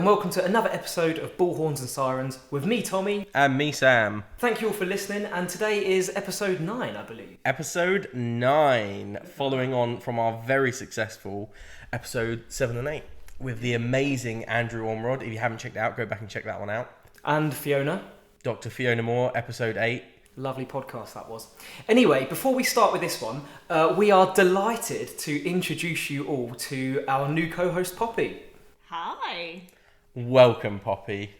and welcome to another episode of Bullhorns and Sirens with me, Tommy. And me, Sam. Thank you all for listening, and today is episode 9, I believe. Episode 9, following on from our very successful episode 7 and 8 with the amazing Andrew Ormrod. If you haven't checked it out, go back and check that one out. And Fiona. Dr. Fiona Moore, episode 8. Lovely podcast that was. Anyway, before we start with this one, we are delighted to introduce you all to our new co-host, Poppy. Hi. Welcome, Poppy.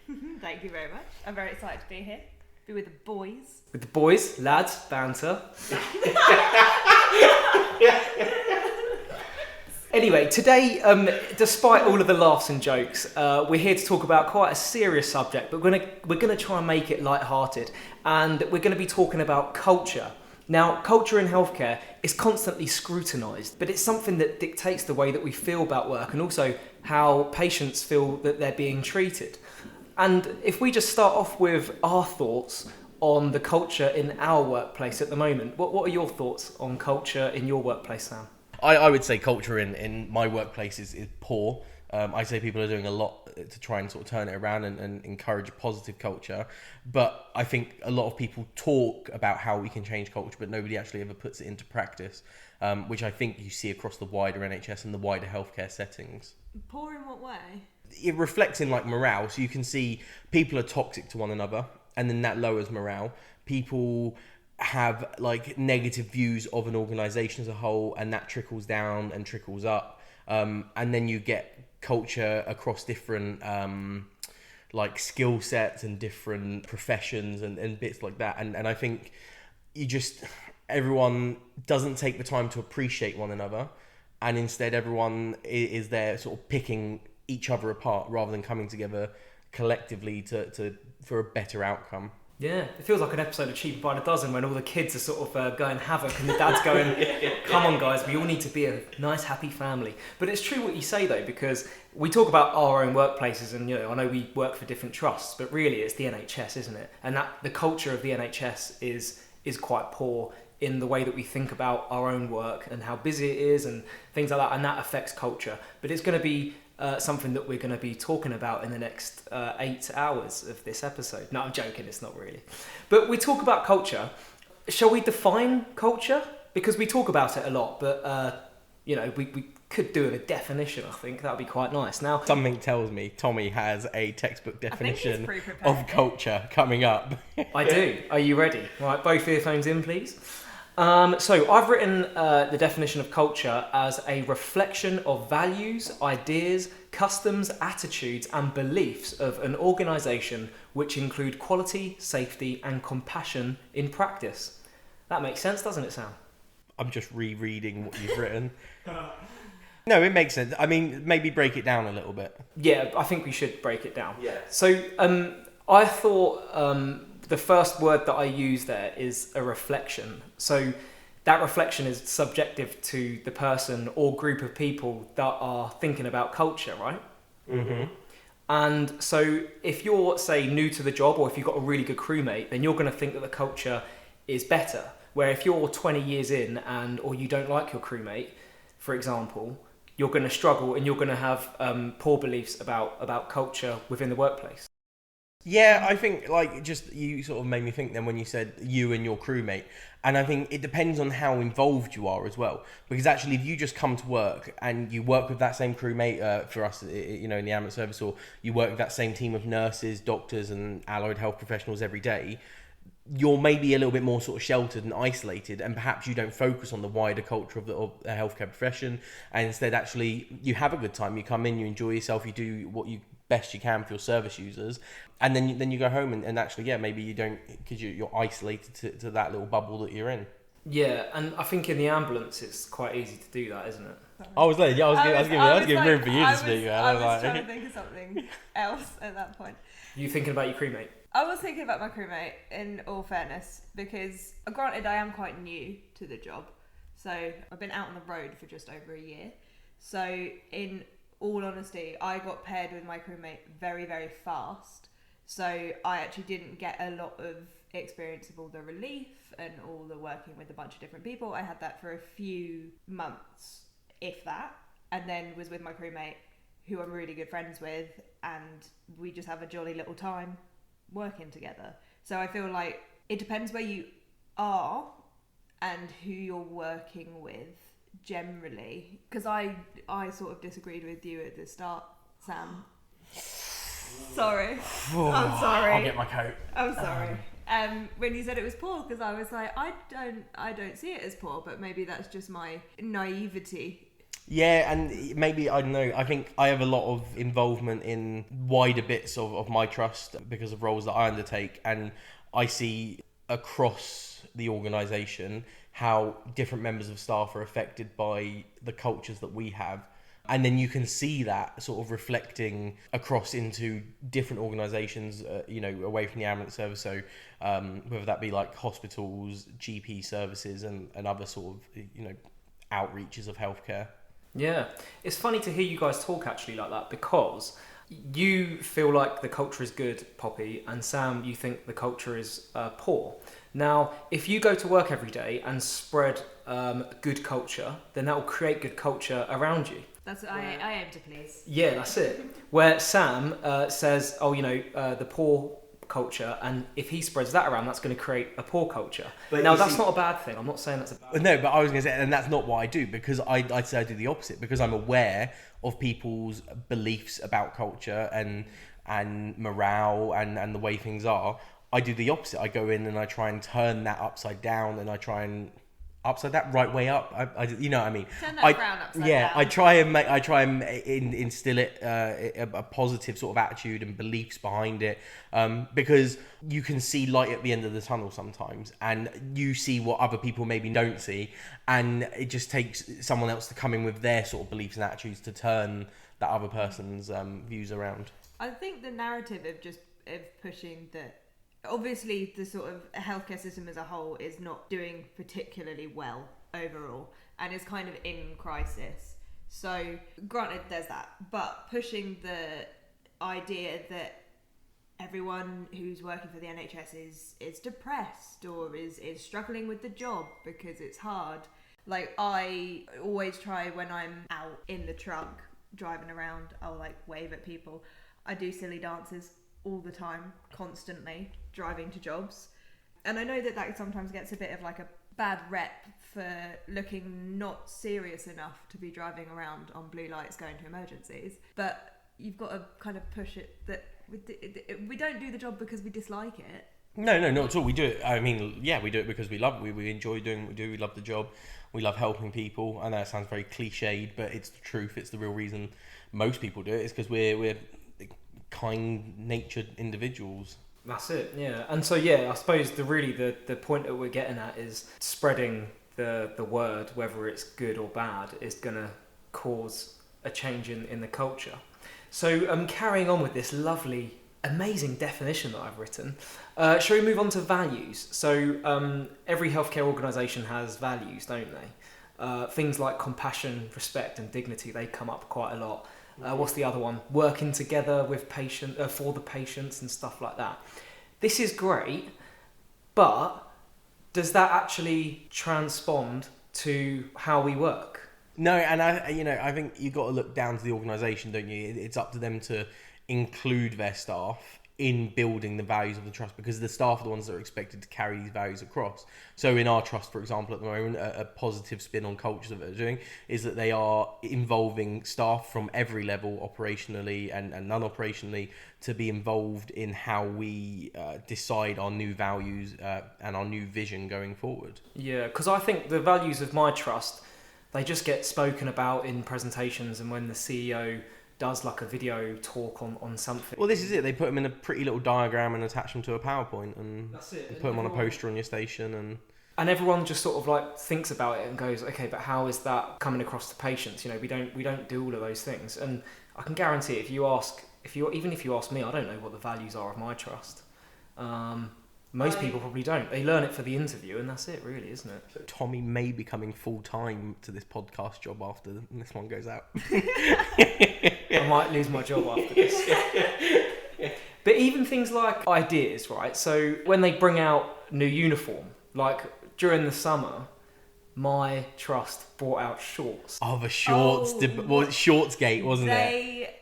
Thank you very much. I'm very excited to be here. Be with the boys. With the boys, lads, banter. Anyway, today, despite all of the laughs and jokes, we're here to talk about quite a serious subject, but we're gonna try and make it light-hearted, and we're gonna be talking about culture. Now, culture in healthcare is constantly scrutinised, but it's something that dictates the way that we feel about work and also how patients feel that they're being treated. And if we just start off with our thoughts on the culture in our workplace at the moment, what are your thoughts on culture in your workplace, Sam? I would say culture in my workplace is poor. I say people are doing a lot to try and sort of turn it around and encourage a positive culture. But I think a lot of people talk about how we can change culture, but nobody actually ever puts it into practice, which I think you see across the wider NHS and the wider healthcare settings. Poor in what way? It reflects in like morale. So you can see people are toxic to one another, and then that lowers morale. People have like negative views of an organisation as a whole, and that trickles down and trickles up. And then you get culture across different like skill sets and different professions and bits like that. And I think everyone doesn't take the time to appreciate one another, and instead everyone is there sort of picking each other apart rather than coming together collectively for a better outcome. Yeah, it feels like an episode of Cheaper by the Dozen when all the kids are sort of going havoc and the dad's going, come on guys, we all need to be a nice happy family. But it's true what you say though, because we talk about our own workplaces and I know we work for different trusts, but really it's the NHS, isn't it? And that the culture of the NHS is quite poor in the way that we think about our own work and how busy it is and things like that, and that affects culture. But it's going to be something that we're going to be talking about in the next 8 hours of this episode. No, I'm joking, it's not really. But we talk about culture. Shall we define culture? Because we talk about it a lot, but we could do a definition, I think. That would be quite nice. Now, something tells me Tommy has a textbook definition of culture coming up. I do. Are you ready? Right, both earphones in, please. So I've written the definition of culture as a reflection of values, ideas, customs, attitudes and beliefs of an organisation which include quality, safety and compassion in practice. That makes sense, doesn't it, Sam? I'm just rereading what you've written. No, it makes sense. I mean, maybe break it down a little bit. Yeah, I think we should break it down. Yeah. So I thought the first word that I use there is a reflection. So that reflection is subjective to the person or group of people that are thinking about culture, right? Mm-hmm. And so if you're, say, new to the job, or if you've got a really good crewmate, then you're going to think that the culture is better. Where if you're 20 years in or you don't like your crewmate, for example, you're going to struggle and you're going to have poor beliefs about culture within the workplace. Yeah, I think you sort of made me think then when you said you and your crewmate, and I think it depends on how involved you are as well. Because actually, if you just come to work and you work with that same crewmate, for us, in the ambulance service, or you work with that same team of nurses, doctors, and allied health professionals every day, you're maybe a little bit more sort of sheltered and isolated, and perhaps you don't focus on the wider culture of the healthcare profession, and instead actually you have a good time. You come in, you enjoy yourself, you do what you best you can for your service users, and then you go home and actually maybe you don't, because you're isolated to that little bubble that you're in. Yeah, and I think in the ambulance it's quite easy to do that, isn't it? I was giving room for you to speak. I was trying to think of something else at that point. You thinking about your crewmate? I was thinking about my crewmate, in all fairness, because granted I am quite new to the job, so I've been out on the road for just over a year. So in all honesty, I got paired with my crewmate very, very fast. So I actually didn't get a lot of experience of all the relief and all the working with a bunch of different people. I had that for a few months, if that, and then was with my crewmate who I'm really good friends with, and we just have a jolly little time working together. So I feel like it depends where you are and who you're working with generally. Because I sort of disagreed with you at the start, Sam. Sorry. I'm sorry. I'll get my coat. I'm sorry. When you said it was poor, because I was like, I don't see it as poor, but maybe that's just my naivety. Yeah, and maybe, I don't know, I think I have a lot of involvement in wider bits of my trust because of roles that I undertake, and I see across the organisation how different members of staff are affected by the cultures that we have. And then you can see that sort of reflecting across into different organisations, away from the ambulance service. So whether that be like hospitals, GP services, and other sort of, outreaches of healthcare. Yeah, it's funny to hear you guys talk actually like that, because you feel like the culture is good, Poppy, and Sam, you think the culture is poor. Now, if you go to work every day and spread good culture, then that will create good culture around you. That's what I aim to please. Yeah, that's it. Where Sam says, the poor culture, and if he spreads that around, that's going to create a poor culture. But now, that's not a bad thing. I'm not saying that's a bad thing. No, but I was going to say, and that's not what I do, because I'd say I do the opposite, because I'm aware of people's beliefs about culture and morale and the way things are. I do the opposite. I go in and I try and turn that upside down, and I try and upside that right way up. You know what I mean? Turn that frown upside down. I try and instill it a positive sort of attitude and beliefs behind it, because you can see light at the end of the tunnel sometimes, and you see what other people maybe don't see, and it just takes someone else to come in with their sort of beliefs and attitudes to turn that other person's views around. I think the narrative of pushing that. Obviously, the sort of healthcare system as a whole is not doing particularly well overall, and is kind of in crisis. So, granted, there's that, but pushing the idea that everyone who's working for the NHS is depressed or is struggling with the job because it's hard. Like, I always try when I'm out in the truck driving around, I'll like wave at people. I do silly dances all the time, constantly, driving to jobs. And I know that sometimes gets a bit of like a bad rep for looking not serious enough to be driving around on blue lights going to emergencies. But you've got to kind of push it that we don't do the job because we dislike it. No, not at all. We do it. I mean, yeah, we do it because we love it. We enjoy doing what we do. We love the job. We love helping people. I know it sounds very cliched, but it's the truth. It's the real reason most people do it. It's because we're kind-natured individuals. That's it, yeah. And so, yeah, I suppose the point that we're getting at is spreading the word, whether it's good or bad, is going to cause a change in the culture. So, carrying on with this lovely, amazing definition that I've written, shall we move on to values? So, every healthcare organisation has values, don't they? Things like compassion, respect and dignity, they come up quite a lot. What's the other one? Working together with for the patients and stuff like that. This is great, but does that actually transpond to how we work? No, and I think you've got to look down to the organisation, don't you? It's up to them to include their staff in building the values of the trust, because the staff are the ones that are expected to carry these values across. So in our trust, for example, at the moment, a positive spin on culture that they're doing is that they are involving staff from every level, operationally and non-operationally, to be involved in how we decide our new values and our new vision going forward. Yeah, because I think the values of my trust, they just get spoken about in presentations, and when the CEO does like a video talk on something. Well, this is it. They put them in a pretty little diagram and attach them to a PowerPoint, and that's it. Put them on a poster on your station, and everyone just sort of like thinks about it and goes, okay, but how is that coming across to patients? We don't do all of those things. And I can guarantee if you ask me, I don't know what the values are of my trust. Most people probably don't. They learn it for the interview, and that's it, really, isn't it? So Tommy may be coming full-time to this podcast job after this one goes out. I might lose my job after this. But even things like ideas, right? So when they bring out new uniform, like during the summer, my trust brought out shorts. Oh, the shorts. Shorts gate, wasn't it? They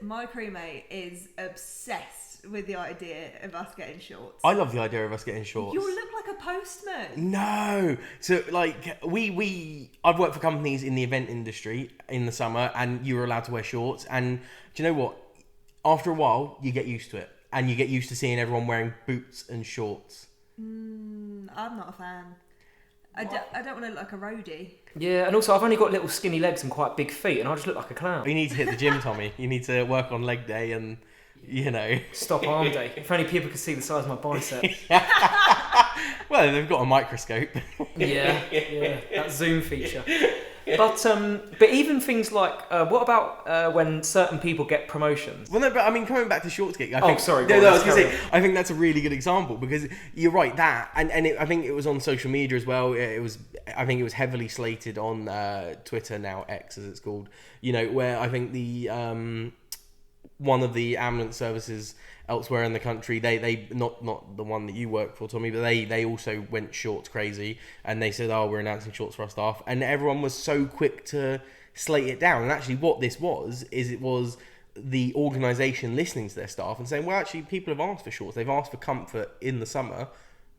My crewmate is obsessed with the idea of us getting shorts. I love the idea of us getting shorts. You'll look like a postman. No. So, like, I've worked for companies in the event industry in the summer, and you were allowed to wear shorts. And do you know what? After a while, you get used to it. And you get used to seeing everyone wearing boots and shorts. I'm not a fan. I don't want to look like a roadie. Yeah, and also I've only got little skinny legs and quite big feet, and I just look like a clown. You need to hit the gym, Tommy. You need to work on leg day and, you know. Stop arm day. If only people could see the size of my biceps. Well, they've got a microscope. Yeah, that zoom feature. But even things like, what about when certain people get promotions? Well, no, but I mean, coming back to shorts gig, I Oh, think, sorry, No, go on, I was let's going to carry say, I think that's a really good example because you're right, that, and I think it was on social media as well. I think it was heavily slated on Twitter, now X as it's called, you know, where I think the one of the ambulance services elsewhere in the country, they not the one that you work for, Tommy, but they also went shorts crazy, and they said, oh, we're announcing shorts for our staff, and everyone was so quick to slate it down. And actually what this was it was the organisation listening to their staff and saying, well, actually people have asked for shorts, they've asked for comfort in the summer,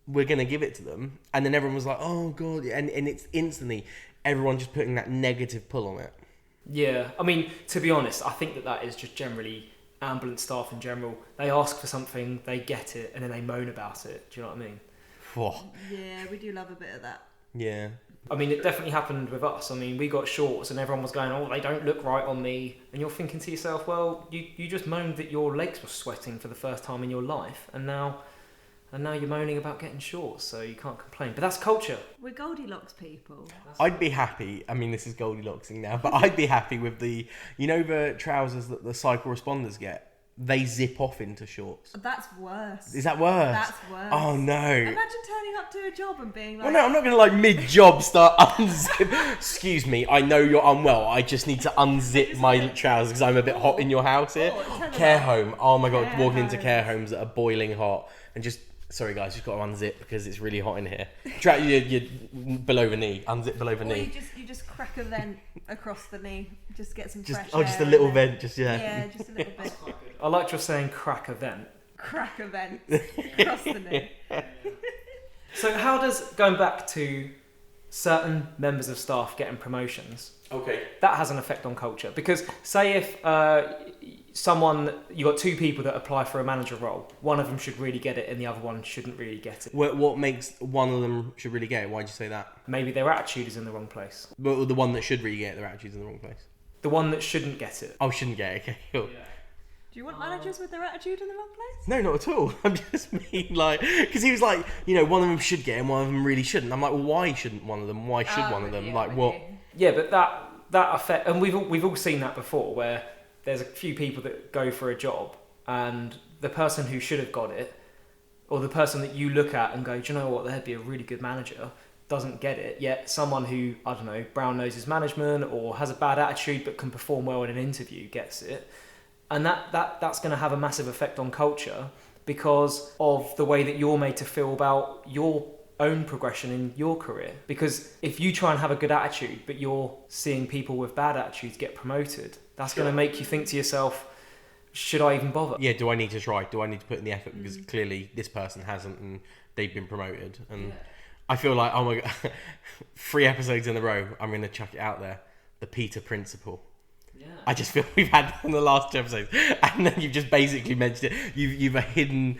we're going to give it to them. And then everyone was like, oh god, and it's instantly everyone just putting that negative pull on it. Yeah, I mean, to be honest, I think that is just generally ambulance staff in general. They ask for something, they get it, and then they moan about it. Do you know what I mean? Whoa. Yeah, we do love a bit of that. Yeah. I mean, it definitely happened with us. I mean, we got shorts and everyone was going, oh, they don't look right on me. And you're thinking to yourself, well, you just moaned that your legs were sweating for the first time in your life, and now you're moaning about getting shorts, so you can't complain. But that's culture. We're Goldilocks people. I'd be happy, I mean, this is Goldilocksing now, but I'd be happy with the trousers that the cycle responders get. They zip off into shorts. That's worse. Is that worse? That's worse. Oh no. Imagine turning up to a job and being like... Well, no, I'm not going to like mid-job start unzip. Excuse me, I know you're unwell. I just need to unzip my trousers because I'm a bit hot in your house here. Care home. Oh my god, walking into care homes that are boiling hot and just... Sorry guys, just got to unzip because it's really hot in here. You're below the knee. Unzip below the knee. You just crack a vent across the knee. Just get some fresh air. Oh, just a little vent. Just Yeah, just a little bit. I liked your saying crack a vent. Crack a vent across the knee. So how does, going back to certain members of staff getting promotions, that has an effect on culture? Because say if you got two people that apply for a manager role, one of them should really get it and the other one shouldn't really get it. What makes one of them should really get it? Why'd you say that? Maybe their attitude is in the wrong place. But the one that should really get it, their attitude's in the wrong place. The one that shouldn't get it. Oh, shouldn't get it. Okay, cool. Yeah. Do you want managers with their attitude in the wrong place? No, not at all. I'm just mean like, because he was like, one of them should get it and one of them really shouldn't. I'm like, well, why shouldn't one of them? Why should one of them? Like, what? Yeah, but that affect, and we've all seen that before, where there's a few people that go for a job and the person who should have got it, or the person that you look at and go, do you know what, they'd be a really good manager, doesn't get it, yet someone who, I don't know, brown noses management or has a bad attitude but can perform well in an interview gets it. And that's going to have a massive effect on culture because of the way that you're made to feel about your own progression in your career. Because if you try and have a good attitude but you're seeing people with bad attitudes get promoted, that's going to make you think to yourself, should I even bother? Yeah, do I need to try? Do I need to put in the effort? Because clearly this person hasn't and they've been promoted. And I feel like, oh my god, 3 episodes in a row, I'm going to chuck it out there. The Peter Principle. Yeah. I just feel we've had in the last 2 episodes, and then you've just basically mentioned it. You've a hidden,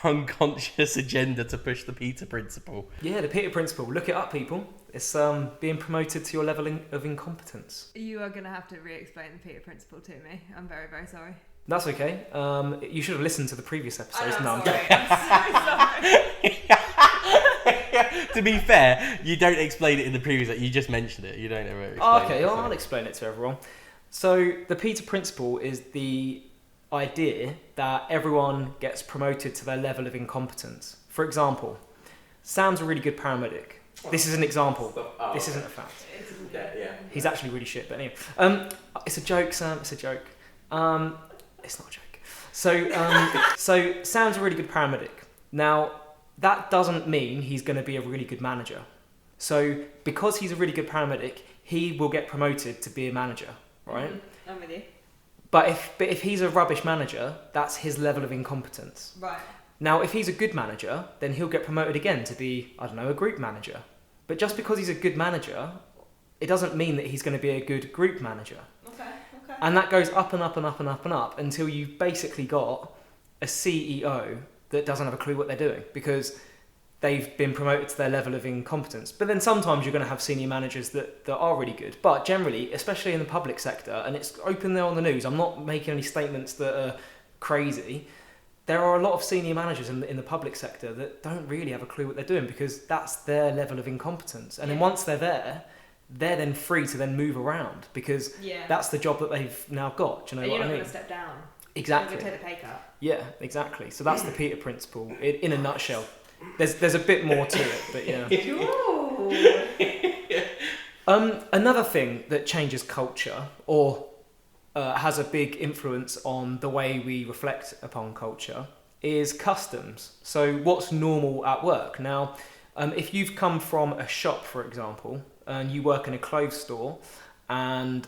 unconscious agenda to push the Peter Principle. Yeah, the Peter Principle. Look it up, people. It's being promoted to your level of incompetence. You are going to have to re-explain the Peter Principle to me. I'm very, very sorry. That's okay. You should have listened to the previous episodes. I'm so sorry. To be fair, you don't explain it in the previous. You just mentioned it. You don't ever explain okay, it. I'll explain it to everyone. So the Peter Principle is the idea that everyone gets promoted to their level of incompetence. For example, Sam's a really good paramedic. This is an example. This isn't a fact. Yeah. He's actually really shit, but anyway. It's a joke, Sam. It's a joke. It's not a joke. So Sam's a really good paramedic. Now, that doesn't mean he's going to be a really good manager. So because he's a really good paramedic, he will get promoted to be a manager, right? I'm with you. But if he's a rubbish manager, that's his level of incompetence. Right. Now, if he's a good manager, then he'll get promoted again to be, I don't know, a group manager. But just because he's a good manager, it doesn't mean that he's going to be a good group manager. Okay. And that goes up and up and up and up and up until you've basically got a CEO that doesn't have a clue what they're doing because they've been promoted to their level of incompetence. But then sometimes you're going to have senior managers that are really good. But generally, especially in the public sector, and it's open there on the news, I'm not making any statements that are crazy. There are a lot of senior managers in the public sector that don't really have a clue what they're doing because that's their level of incompetence. And then once they're there, they're then free to then move around because that's the job that they've now got. Do you know what I mean? You're not going to step down. Exactly. You're going to take a pay cut. Yeah, exactly. So that's the Peter principle in a nutshell. There's a bit more to it, but yeah. Another thing that changes culture or has a big influence on the way we reflect upon culture is customs. So what's normal at work? Now, if you've come from a shop, for example, and you work in a clothes store and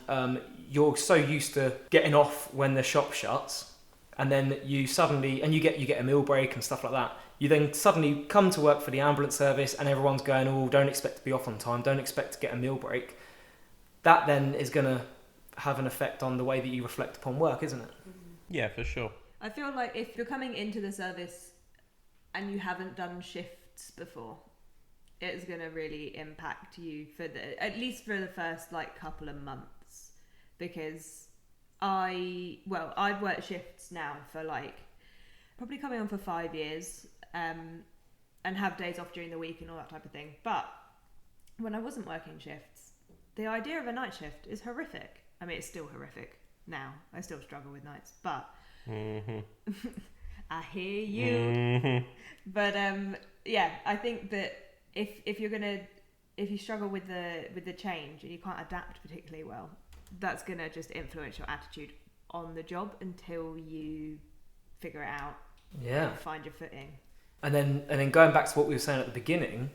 you're so used to getting off when the shop shuts and then you suddenly, and you get a meal break and stuff like that, you then suddenly come to work for the ambulance service and everyone's going, oh, don't expect to be off on time, don't expect to get a meal break. That then is going to have an effect on the way that you reflect upon work, isn't it? Yeah, for sure. I feel like if you're coming into the service and you haven't done shifts before, it's going to really impact you at least for the first couple of months, because I've worked shifts now for probably coming on for 5 years, and have days off during the week and all that type of thing. But when I wasn't working shifts, the idea of a night shift is horrific. I mean, it's still horrific now. I still struggle with nights, but I hear you. Mm-hmm. But I think that if you struggle with the change and you can't adapt particularly well, that's gonna just influence your attitude on the job until you figure it out. Yeah. And find your footing. And then going back to what we were saying at the beginning,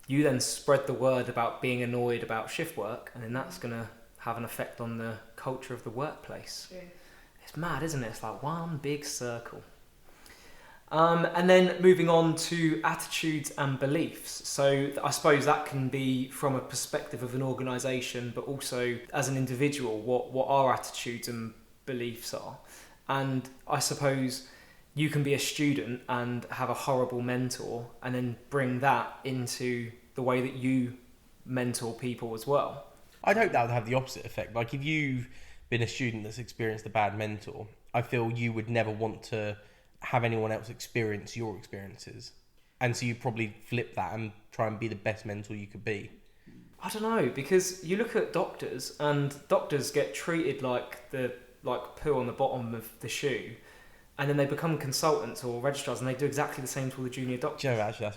you then spread the word about being annoyed about shift work, and then that's gonna have an effect on the culture of the workplace. True. It's mad, isn't it? It's like one big circle. And then moving on to attitudes and beliefs. So I suppose that can be from a perspective of an organisation, but also as an individual, what our attitudes and beliefs are. And I suppose you can be a student and have a horrible mentor and then bring that into the way that you mentor people as well. I'd hope that would have the opposite effect. Like if you've been a student that's experienced a bad mentor, I feel you would never want to have anyone else experience your experiences. And so you probably flip that and try and be the best mentor you could be. I don't know, because you look at doctors and doctors get treated like poo on the bottom of the shoe, and then they become consultants or registrars and they do exactly the same to all the junior doctors. Joe, actually,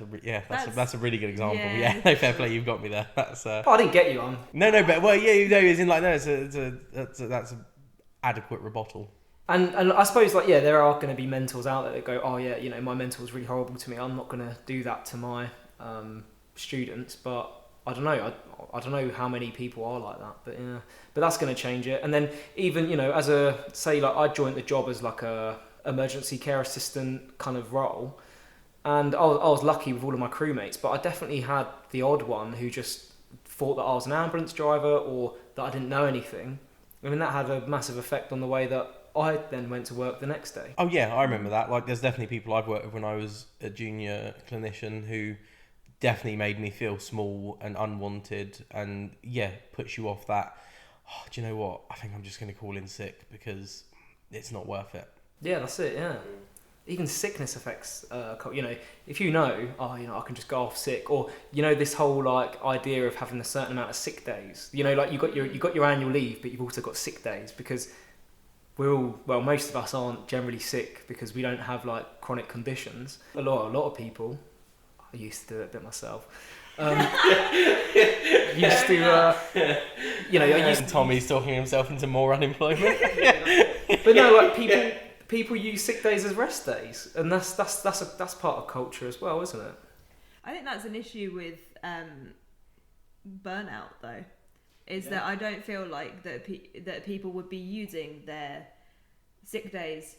that's a really good example. Yeah, no, fair play, you've got me there. That's But I didn't get you on. No, but well, yeah, you know, as in that's an adequate rebuttal. And I suppose there are going to be mentors out there that go, oh yeah, my mentor was really horrible to me. I'm not going to do that to my students. But I don't know. I don't know how many people are like that. But yeah, but that's going to change it. And then even as I joined the job as a emergency care assistant kind of role, and I was lucky with all of my crewmates. But I definitely had the odd one who just thought that I was an ambulance driver or that I didn't know anything. I mean, that had a massive effect on the way that I then went to work the next day. Oh yeah, I remember that. There's definitely people I've worked with when I was a junior clinician who definitely made me feel small and unwanted, and puts you off that. Oh, do you know what? I think I'm just going to call in sick because it's not worth it. Yeah, that's it. Yeah, even sickness affects. If I can just go off sick, or this whole idea of having a certain amount of sick days. You got your annual leave, but you've also got sick days because most of us aren't generally sick because we don't have chronic conditions. A lot of people, I used to do it a bit myself. Tommy's talking himself into more unemployment. But no, people use sick days as rest days, and that's part of culture as well, isn't it? I think that's an issue with burnout though. is that I don't feel like that people would be using their sick days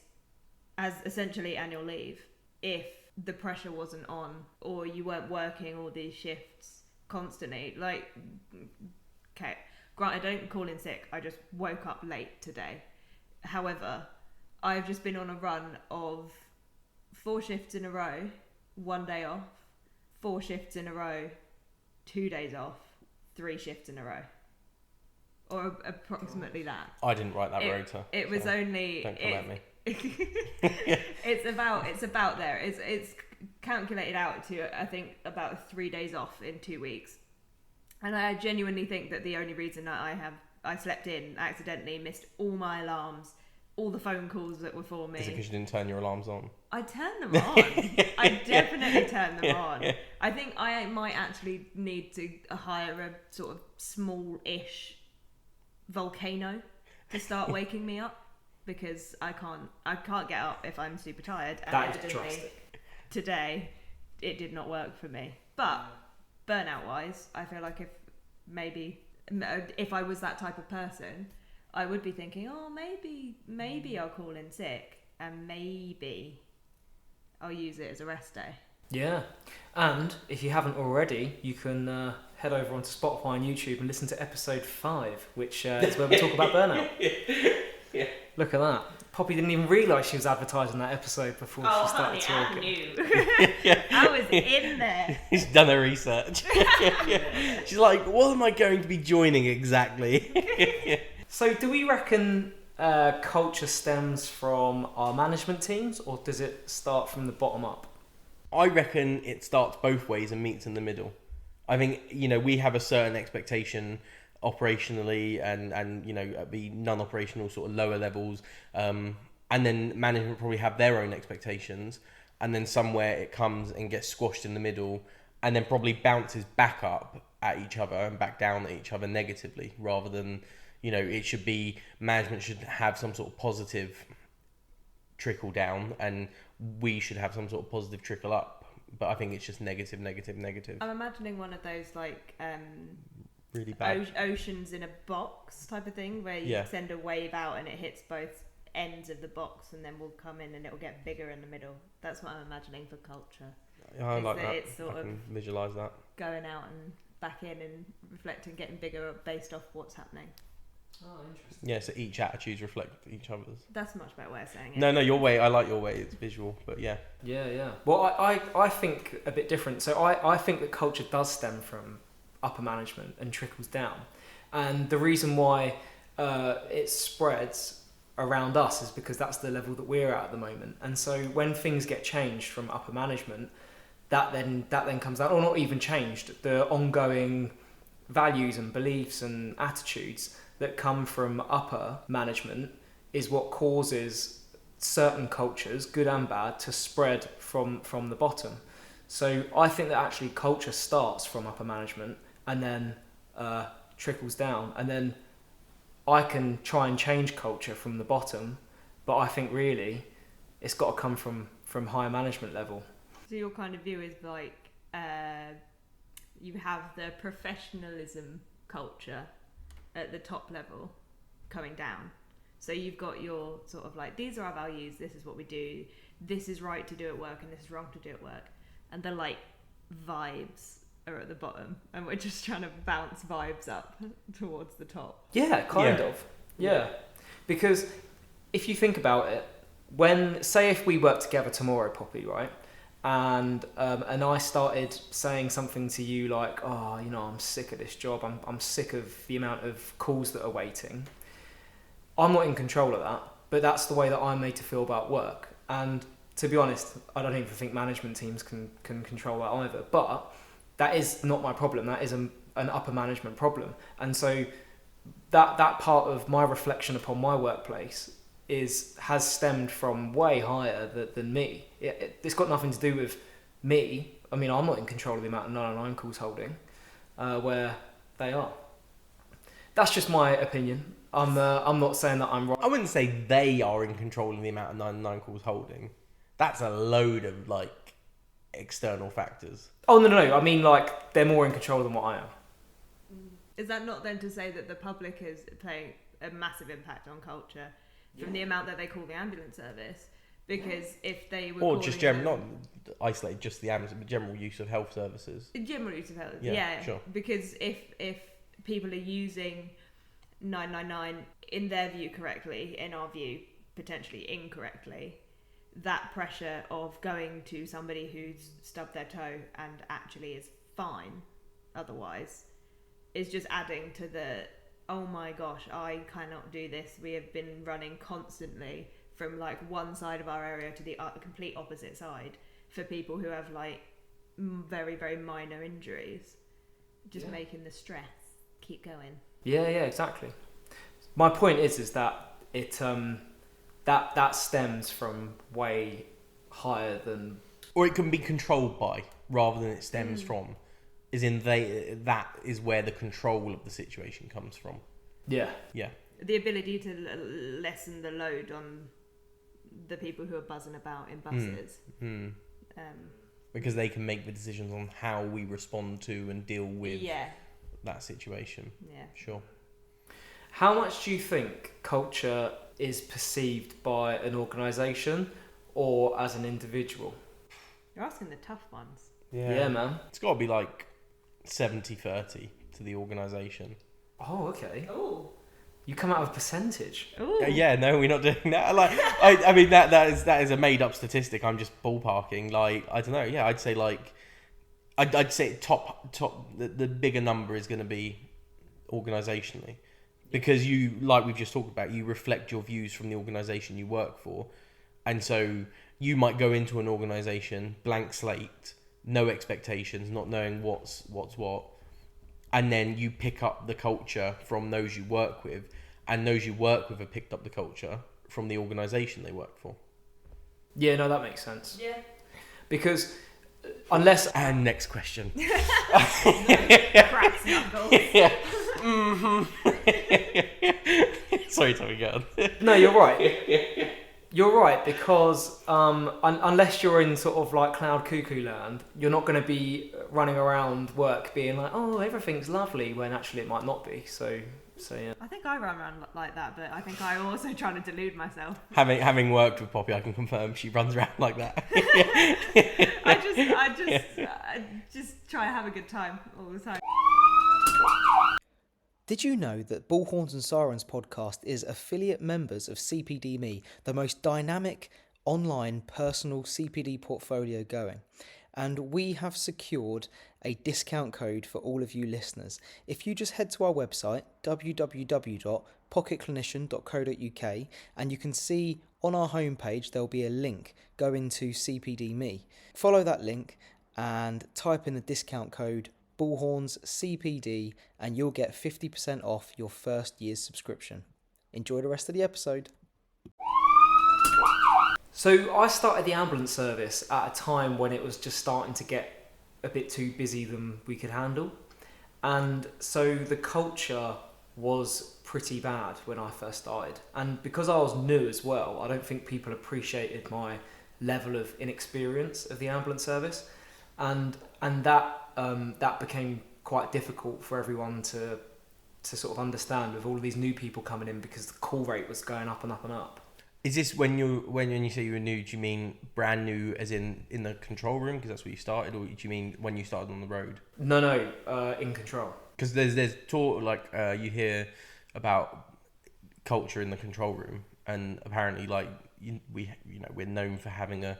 as essentially annual leave if the pressure wasn't on or you weren't working all these shifts constantly. Like, okay, granted, I don't call in sick, I just woke up late today. However, I've just been on a run of 4 shifts in a row, 1 day off, 4 shifts in a row, 2 days off, 3 shifts in a row. Or approximately that. I didn't write that rota. It was only... Don't come at me. It's about there. It's calculated out to, I think, about 3 days off in 2 weeks. And I genuinely think that the only reason that I slept in accidentally, missed all my alarms, all the phone calls that were for me. Is it because you didn't turn your alarms on? I turned them on. I definitely turned them on. I think I might actually need to hire a sort of small-ish volcano to start waking me up, because I can't get up if I'm super tired. And That is evidently drastic. Today it did not work for me. But burnout wise, I feel like if I was that type of person, I would be thinking, oh, maybe I'll call in sick and maybe I'll use it as a rest day. Yeah, and if you haven't already, you can head over onto Spotify and YouTube and listen to episode 5, which is where we talk about burnout. Yeah. Look at that. Poppy didn't even realise she was advertising that episode before she started talking. I knew. I was in there. She's done her research. She's like, what am I going to be joining exactly? So do we reckon culture stems from our management teams, or does it start from the bottom up? I reckon it starts both ways and meets in the middle. I think, we have a certain expectation operationally and at the non-operational sort of lower levels. And then management probably have their own expectations. And then somewhere it comes and gets squashed in the middle and then probably bounces back up at each other and back down at each other negatively, rather than, it should be, management should have some sort of positive trickle down and we should have some sort of positive trickle up. But I think it's just negative. I'm imagining one of those Really bad. Oceans in a box type of thing, where you send a wave out and it hits both ends of the box and then we'll come in and it will get bigger in the middle. That's what I'm imagining for culture. I like that. It's sort I can visualise that. Going out and back in and reflecting, getting bigger based off what's happening. Oh, interesting. Yeah, so each attitudes reflect each other's. That's a much better way of saying it. No, your way. I like your way. It's visual, but yeah. Yeah. Well, I think a bit different. So I think that culture does stem from upper management and trickles down. And the reason why it spreads around us is because that's the level that we're at the moment. And so when things get changed from upper management, that then comes out, or not even changed, the ongoing values and beliefs and attitudes that come from upper management is what causes certain cultures, good and bad, to spread from the bottom. So I think that actually culture starts from upper management and then trickles down, and then I can try and change culture from the bottom, but I think really it's got to come from higher management level. So your kind of view is like you have the professionalism culture at the top level coming down. So you've got your sort of like, these are our values, this is what we do, this is right to do at work and this is wrong to do at work. And the like vibes are at the bottom and we're just trying to bounce vibes up towards the top. Yeah, kind of. Yeah. Because if you think about it, say if we work together tomorrow, Poppy, right? And I started saying something to you like, oh, I'm sick of this job. I'm sick of the amount of calls that are waiting. I'm not in control of that, but that's the way that I'm made to feel about work. And to be honest, I don't even think management teams can control that either. But that is not my problem. That is an upper management problem. And so that part of my reflection upon my workplace has stemmed from way higher than me. It's got nothing to do with me. I mean, I'm not in control of the amount of 909 calls holding, where they are. That's just my opinion. I'm not saying that I'm right. I wouldn't say they are in control of the amount of 909 calls holding. That's a load of external factors. Oh no! I mean, they're more in control than what I am. Is that not then to say that the public is playing a massive impact on culture from the amount that they call the ambulance service? Because if they were just not isolated, just the ambulance, but general use of health services. General use of health, yeah, sure. Because if people are using 999 in their view correctly, in our view potentially incorrectly, that pressure of going to somebody who's stubbed their toe and actually is fine otherwise is just adding to the, oh my gosh, I cannot do this. We have been running constantly from like one side of our area to the complete opposite side for people who have like very, very minor injuries. Just making the stress keep going. Yeah, exactly. My point is that it that stems from way higher than, or it can be controlled by rather than it stems from. Is in that is where the control of the situation comes from. Yeah. The ability to lessen the load on the people who are buzzing about in buses. Because they can make the decisions on how we respond to and deal with that situation. Yeah. Sure. How much do you think culture is perceived by an organisation or as an individual? You're asking the tough ones. Yeah, man. It's got to be like 70-30 to the organisation. Oh, okay. Oh. You come out of percentage. Yeah, no, we're not doing that. Like, I mean, that is a made up statistic. I'm just ballparking. Like, I don't know. Yeah, I'd say like, I'd say top. The bigger number is going to be organisationally, because you, like we've just talked about, you reflect your views from the organisation you work for, and so you might go into an organisation blank slate, no expectations, not knowing what's what. And then you pick up the culture from those you work with, and those you work with have picked up the culture from the organisation they work for. Yeah, no, that makes sense. Yeah. Because unless... And next question. Cracks knuckles. Yeah. Sorry, Tommy, go on. No, you're right. You're right, because unless you're in sort of like cloud cuckoo land, you're not going to be running around work being like, oh, everything's lovely, when actually it might not be. So yeah. I think I run around like that, but I think I'm also trying to delude myself. Having worked with Poppy, I can confirm she runs around like that. I just try to have a good time all the time. Did you know that Bullhorns and Sirens podcast is affiliate members of CPD Me, the most dynamic online personal CPD portfolio going? And we have secured a discount code for all of you listeners. If you just head to our website, www.pocketclinician.co.uk, and you can see on our homepage there'll be a link going to CPD Me. Follow that link and type in the discount code Bullhorns CPD, and you'll get 50% off your first year's subscription. Enjoy the rest of the episode. So I started the ambulance service at a time when it was just starting to get a bit too busy than we could handle. And so the culture was pretty bad when I first started. And because I was new as well, I don't think people appreciated my level of inexperience of the ambulance service. And that became quite difficult for everyone to sort of understand, with all of these new people coming in, because the call rate was going up and up and up. Is this when you say you were new, do you mean brand new as in the control room, because that's where you started, or do you mean when you started on the road? No, in control. Because there's talk, like you hear about culture in the control room, and apparently like we're known for having a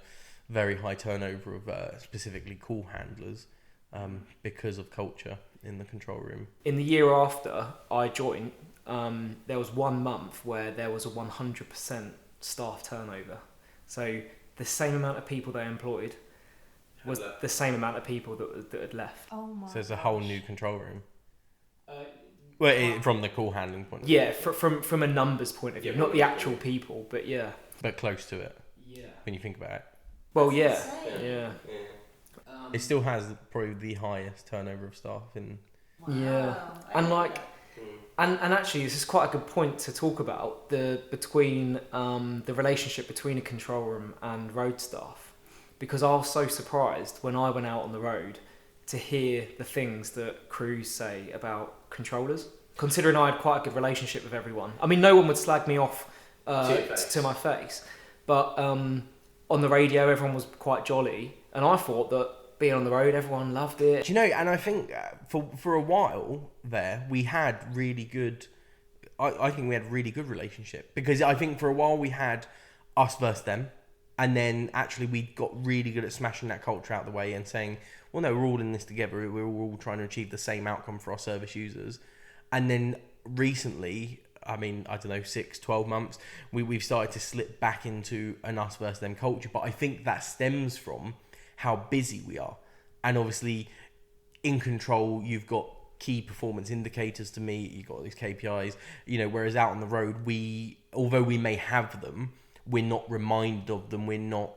very high turnover of specifically call handlers because of culture in the control room. In the year after I joined, there was 1 month where there was a 100% staff turnover. So the same amount of people they employed was the same amount of people that had left. Oh my So it's a whole new control room. From the call handling point of view. Yeah, from a numbers point of view. Not the actual people, but yeah. But close to it. Yeah. When you think about it. Well, yeah. It still has probably the highest turnover of staff in. Wow. Yeah, and like, and actually, this is quite a good point to talk about the relationship between a control room and road staff, because I was so surprised when I went out on the road to hear the things that crews say about controllers. Considering I had quite a good relationship with everyone. I mean, no one would slag me off to my face. But on the radio, everyone was quite jolly. And I thought that being on the road, everyone loved it. Do you know, and I think for a while there, we had really good... I think we had a really good relationship. Because I think for a while we had us versus them. And then actually we got really good at smashing that culture out of the way and saying, well, no, we're all in this together. We're all trying to achieve the same outcome for our service users. And then recently, I mean, I don't know, 6-12 months, we've started to slip back into an us versus them culture. But I think that stems from how busy we are. And obviously, in control, you've got key performance indicators to meet. You've got these KPIs, whereas out on the road, although we may have them, we're not reminded of them. We're not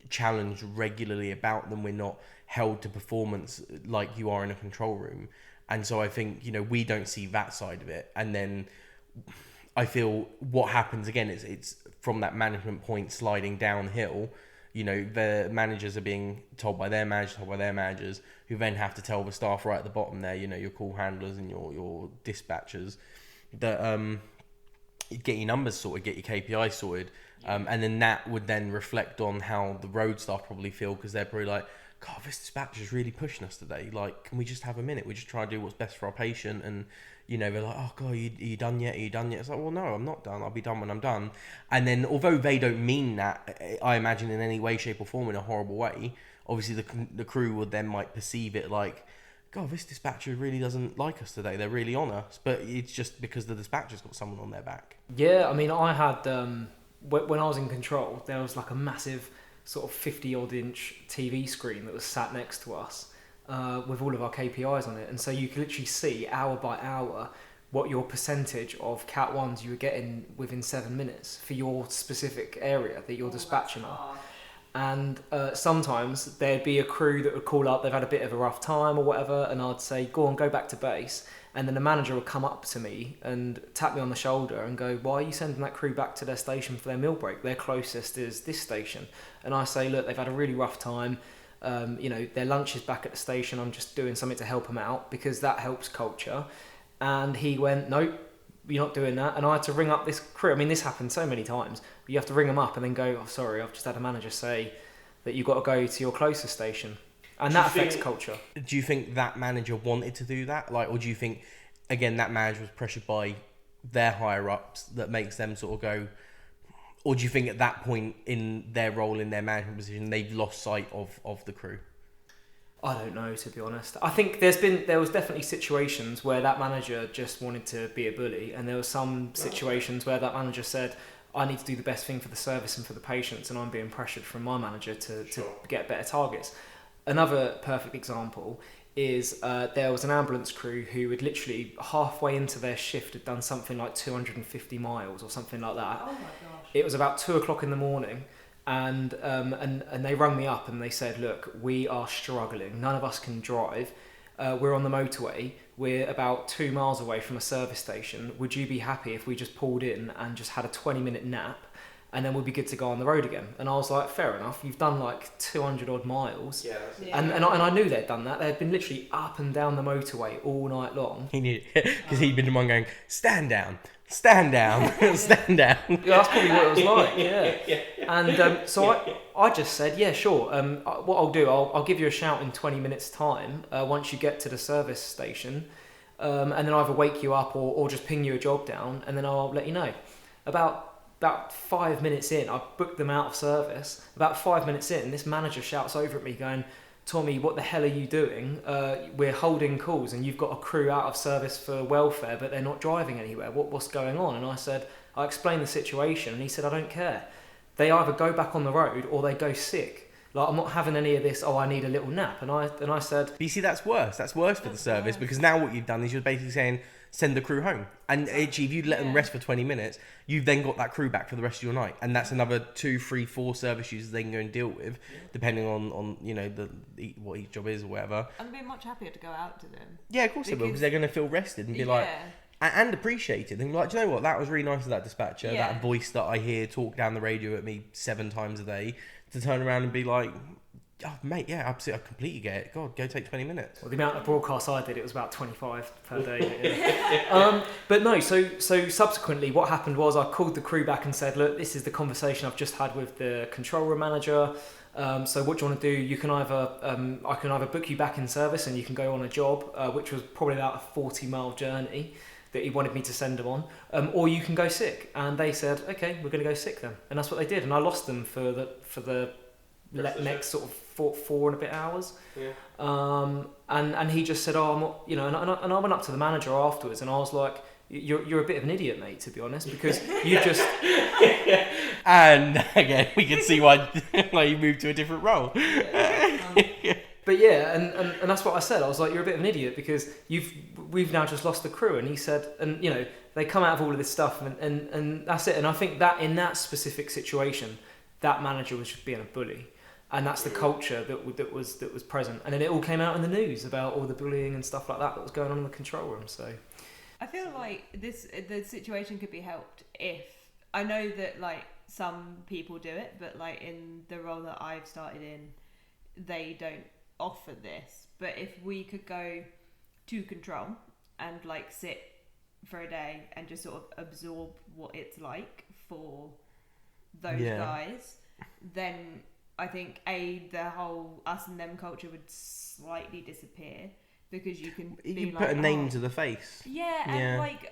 challenged regularly about them. We're not held to performance like you are in a control room. And so I think, we don't see that side of it. And then I feel what happens again is it's from that management point sliding downhill. The managers are being told by their managers, who then have to tell the staff right at the bottom there, your call handlers and your dispatchers, that get your numbers sorted, get your KPIs sorted. And then that would then reflect on how the road staff probably feel, because they're probably like, God, this dispatcher's really pushing us today. Like, can we just have a minute? We just try to do what's best for our patient. And, they're like, oh, God, are you done yet? Are you done yet? It's like, well, no, I'm not done. I'll be done when I'm done. And then, although they don't mean that, I imagine, in any way, shape or form, in a horrible way, obviously the crew would then might perceive it like, God, this dispatcher really doesn't like us today. They're really on us. But it's just because the dispatcher's got someone on their back. Yeah, I mean, I had, when I was in control, there was like a massive sort of 50-odd inch TV screen that was sat next to us with all of our KPIs on it. And so you could literally see hour by hour what your percentage of Cat 1s you were getting within 7 minutes for your specific area that you're dispatching on. And sometimes there'd be a crew that would call up, they've had a bit of a rough time or whatever, and I'd say, go on, go back to base. And then the manager would come up to me and tap me on the shoulder and go, why are you sending that crew back to their station for their meal break? Their closest is this station. And I say, look, they've had a really rough time. Their lunch is back at the station. I'm just doing something to help them out because that helps culture. And he went, nope, you're not doing that. And I had to ring up this crew. I mean, this happened so many times. But you have to ring them up and then go, oh, sorry, I've just had a manager say that you've got to go to your closest station. And that affects culture. Do you think that manager wanted to do that? Or do you think, again, that manager was pressured by their higher-ups that makes them sort of go... Or do you think at that point in their role, in their management position, they've lost sight of the crew? I don't know, to be honest. I think there was definitely situations where that manager just wanted to be a bully, and there were some situations where that manager said, I need to do the best thing for the service and for the patients, and I'm being pressured from my manager to get better targets. Another perfect example is there was an ambulance crew who had literally halfway into their shift had done something like 250 miles or something like that. Oh my gosh. It was about 2:00 in the morning, and they rung me up and they said, look, we are struggling. None of us can drive. We're on the motorway. We're about 2 miles away from a service station. Would you be happy if we just pulled in and just had a 20-minute nap? And then we'll be good to go on the road again. And I was like, fair enough. You've done like 200 odd miles. Yeah. And I knew they'd done that. They'd been literally up and down the motorway all night long. He knew, because he'd been the one going, stand down, stand down, stand down. Yeah, that's probably what it was like, yeah. And so I just said, yeah, sure. What I'll do, I'll give you a shout in 20 minutes time once you get to the service station. And then either wake you up or just ping you a job down, and then I'll let you know. About 5 minutes in, I booked them out of service. About 5 minutes in, this manager shouts over at me going, Tommy, what the hell are you doing? We're holding calls and you've got a crew out of service for welfare, but they're not driving anywhere. What's going on? And I explained the situation, and he said, I don't care. They either go back on the road or they go sick. Like, I'm not having any of this, I need a little nap. And I said... But you see, that's worse. That's worse for the service, because now what you've done is you're basically saying, send the crew home. And actually, if you'd let them rest for 20 minutes, you've then got that crew back for the rest of your night. And that's another 2, 3, 4 service users they can go and deal with, depending on what each job is or whatever. And they'd be much happier to go out to them. Yeah, of course they will, because they're going to feel rested and be like... And appreciated. And like, do you know what? That was really nice of that dispatcher. Yeah. That voice that I hear talk down the radio at me 7 times a day, to turn around and be like... Oh, mate, yeah, absolutely. I completely get it. God, go take 20 minutes. Well, the amount of broadcasts I did, it was about 25 per day. Yeah. But no, so subsequently what happened was I called the crew back and said, look, this is the conversation I've just had with the control room manager. So what do you want to do? You can either, I can either book you back in service and you can go on a job, which was probably about a 40-mile journey that he wanted me to send them on, or you can go sick. And they said, okay, we're going to go sick then. And that's what they did. And I lost them for the next sort of four and a bit hours. Yeah. And he just said, oh, I'm not, you know, and I went up to the manager afterwards and I was like, you're a bit of an idiot, mate, to be honest, because you just... And again, we can see why you moved to a different role. But yeah, and that's what I said. I was like, you're a bit of an idiot because we've now just lost the crew. And he said, and you know, they come out of all of this stuff and that's it. And I think that in that specific situation, that manager was just being a bully. And that's the culture that was present. And then it all came out in the news about all the bullying and stuff like that was going on in the control room. So I feel like the situation could be helped if, I know that like some people do it, but like in the role that I've started in, they don't offer this. But if we could go to control and like sit for a day and just sort of absorb what it's like for those guys, then I think the whole us and them culture would slightly disappear, because you can put a name to the face. Yeah, and like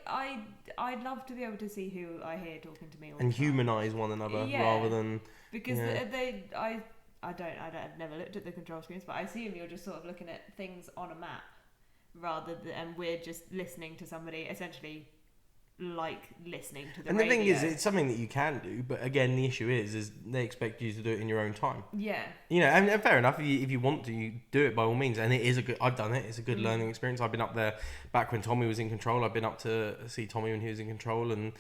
I'd love to be able to see who I hear talking to me all and the time. humanise one another rather than, because I've never looked at the control screens, but I assume you're just sort of looking at things on a map and we're just listening to somebody, essentially like listening to the and radio. the thing is, it's something that you can do, but again, the issue is they expect you to do it in your own time. Yeah, you know, and fair enough, if you want to, you do it by all means, and it is I've done it, it's a good learning experience. I've been up there back when Tommy was in control. I've been up to see Tommy when he was in control, and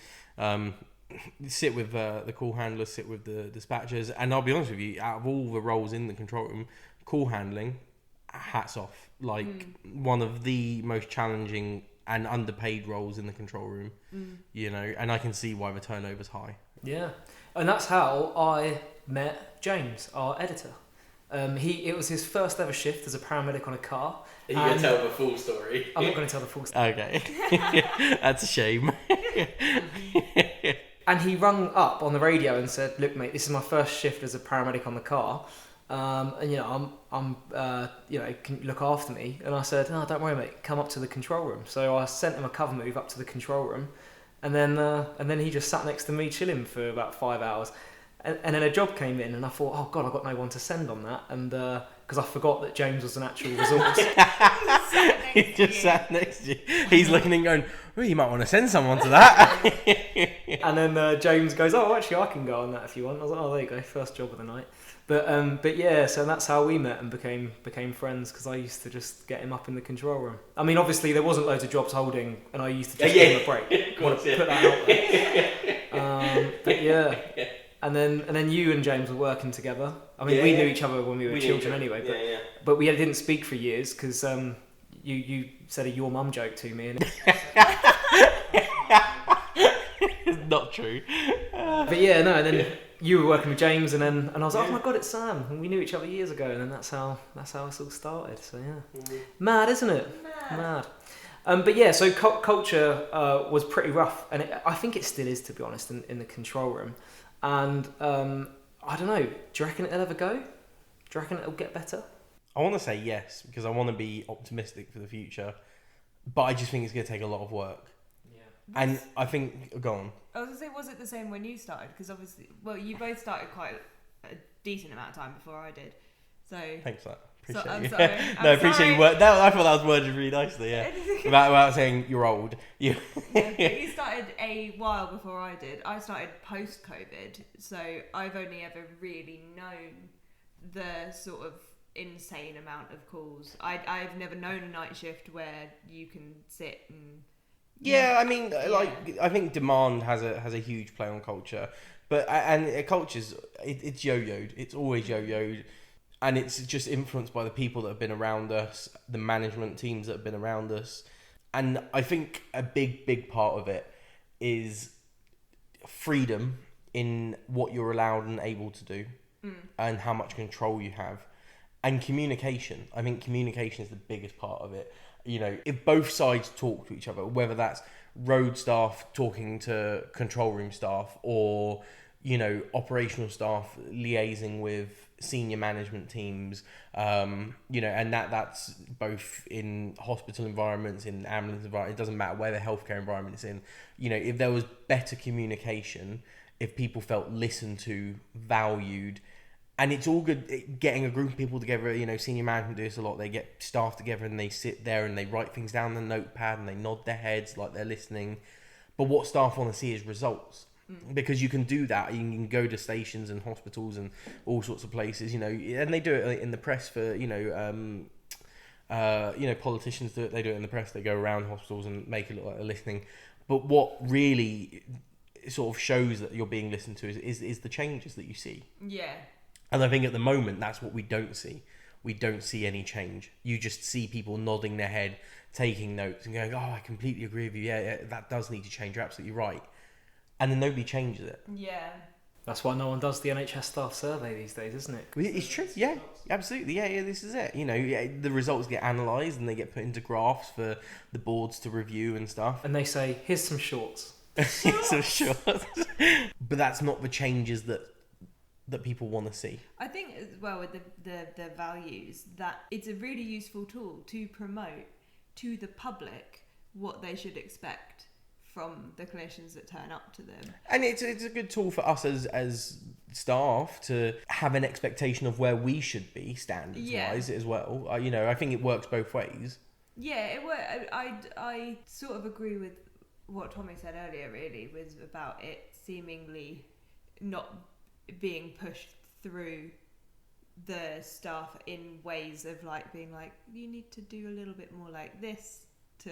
sit with the call handlers, sit with the dispatchers. And I'll be honest with you, out of all the roles in the control room, call handling, hats off, like one of the most challenging and underpaid roles in the control room, you know, and I can see why the turnover's high. yeah, and that's how I met James, our editor. It was his first ever shift as a paramedic on a car. Are you going to tell the full story? I'm not going to tell the full story. Okay. That's a shame. And he rung up on the radio and said, look, mate, this is my first shift as a paramedic on the car. And you know, I'm you know, can you look after me? And I said, oh, don't worry, mate, come up to the control room. So I sent him a cover move up to the control room, and then he just sat next to me chilling for about 5 hours. And then a job came in, and I thought, oh God, I've got no one to send on that, and because I forgot that James was an actual resource. He just sat next to you. He's looking and going, well, you might want to send someone to that. And then James goes, oh, actually, I can go on that if you want. I was like, oh, there you go, first job of the night. But yeah, so that's how we met and became friends, because I used to just get him up in the control room. I mean, obviously there wasn't loads of jobs holding, and I used to just give him a break. Put that out there. But yeah, and then you and James were working together. I mean, we knew each other when we were children anyway. But we didn't speak for years because you said a your mum joke to me. And It's not true. But yeah, no, and then you were working with James, and I was like, oh my God, it's Sam, and we knew each other years ago, and then that's how this all started. So yeah, mad, isn't it? Mad. But yeah, so culture was pretty rough, and I think it still is, to be honest, in the control room. And I don't know. Do you reckon it'll ever go? Do you reckon it'll get better? I want to say yes, because I want to be optimistic for the future, but I just think it's going to take a lot of work. And I think, go on. I was going to say, was it the same when you started? Because obviously, well, you both started quite a decent amount of time before I did. So Thanks for that. Appreciate I'm you. sorry. No, appreciate you. I thought that was worded really nicely, yeah. Without saying you're old. Yeah, but you started a while before I did. I started post-COVID, so I've only ever really known the sort of insane amount of calls. I've never known a night shift where you can sit and... Yeah, I mean, like, I think demand has a huge play on culture, but culture's it's yo-yoed. It's always yo-yoed, and it's just influenced by the people that have been around us, the management teams that have been around us, and I think a big part of it is freedom in what you're allowed and able to do, and how much control you have. And communication. I think communication is the biggest part of it. You know, if both sides talk to each other, whether that's road staff talking to control room staff, or, you know, operational staff liaising with senior management teams, you know, and that's both in hospital environments, in ambulance environments, it doesn't matter where the healthcare environment is in. You know, if there was better communication, if people felt listened to, valued, and it's all good getting a group of people together. You know, senior management do this a lot. They get staff together and they sit there and they write things down on the notepad and they nod their heads like they're listening. But what staff want to see is results. Because you can do that. You can go to stations and hospitals and all sorts of places, you know, and they do it in the press for, you know, politicians do it. They do it in the press. They go around hospitals and make it look like they're listening. But what really sort of shows that you're being listened to is the changes that you see. Yeah. And I think at the moment, that's what we don't see. We don't see any change. You just see people nodding their head, taking notes and going, oh, I completely agree with you. Yeah, that does need to change. You're absolutely right. And then nobody changes it. Yeah. That's why no one does the NHS staff survey these days, isn't it? It's true. Yeah, absolutely. Yeah, this is it. You know, the results get analysed and they get put into graphs for the boards to review and stuff. And they say, here's some shorts. So sure. But that's not the changes that people want to see. I think as well with the values, that it's a really useful tool to promote to the public what they should expect from the clinicians that turn up to them. And it's a good tool for us as staff to have an expectation of where we should be standards wise as well. You know, I think it works both ways. Yeah, I sort of agree with what Tommy said earlier, really, was about it seemingly not being pushed through the staff in ways of like being like, you need to do a little bit more like this to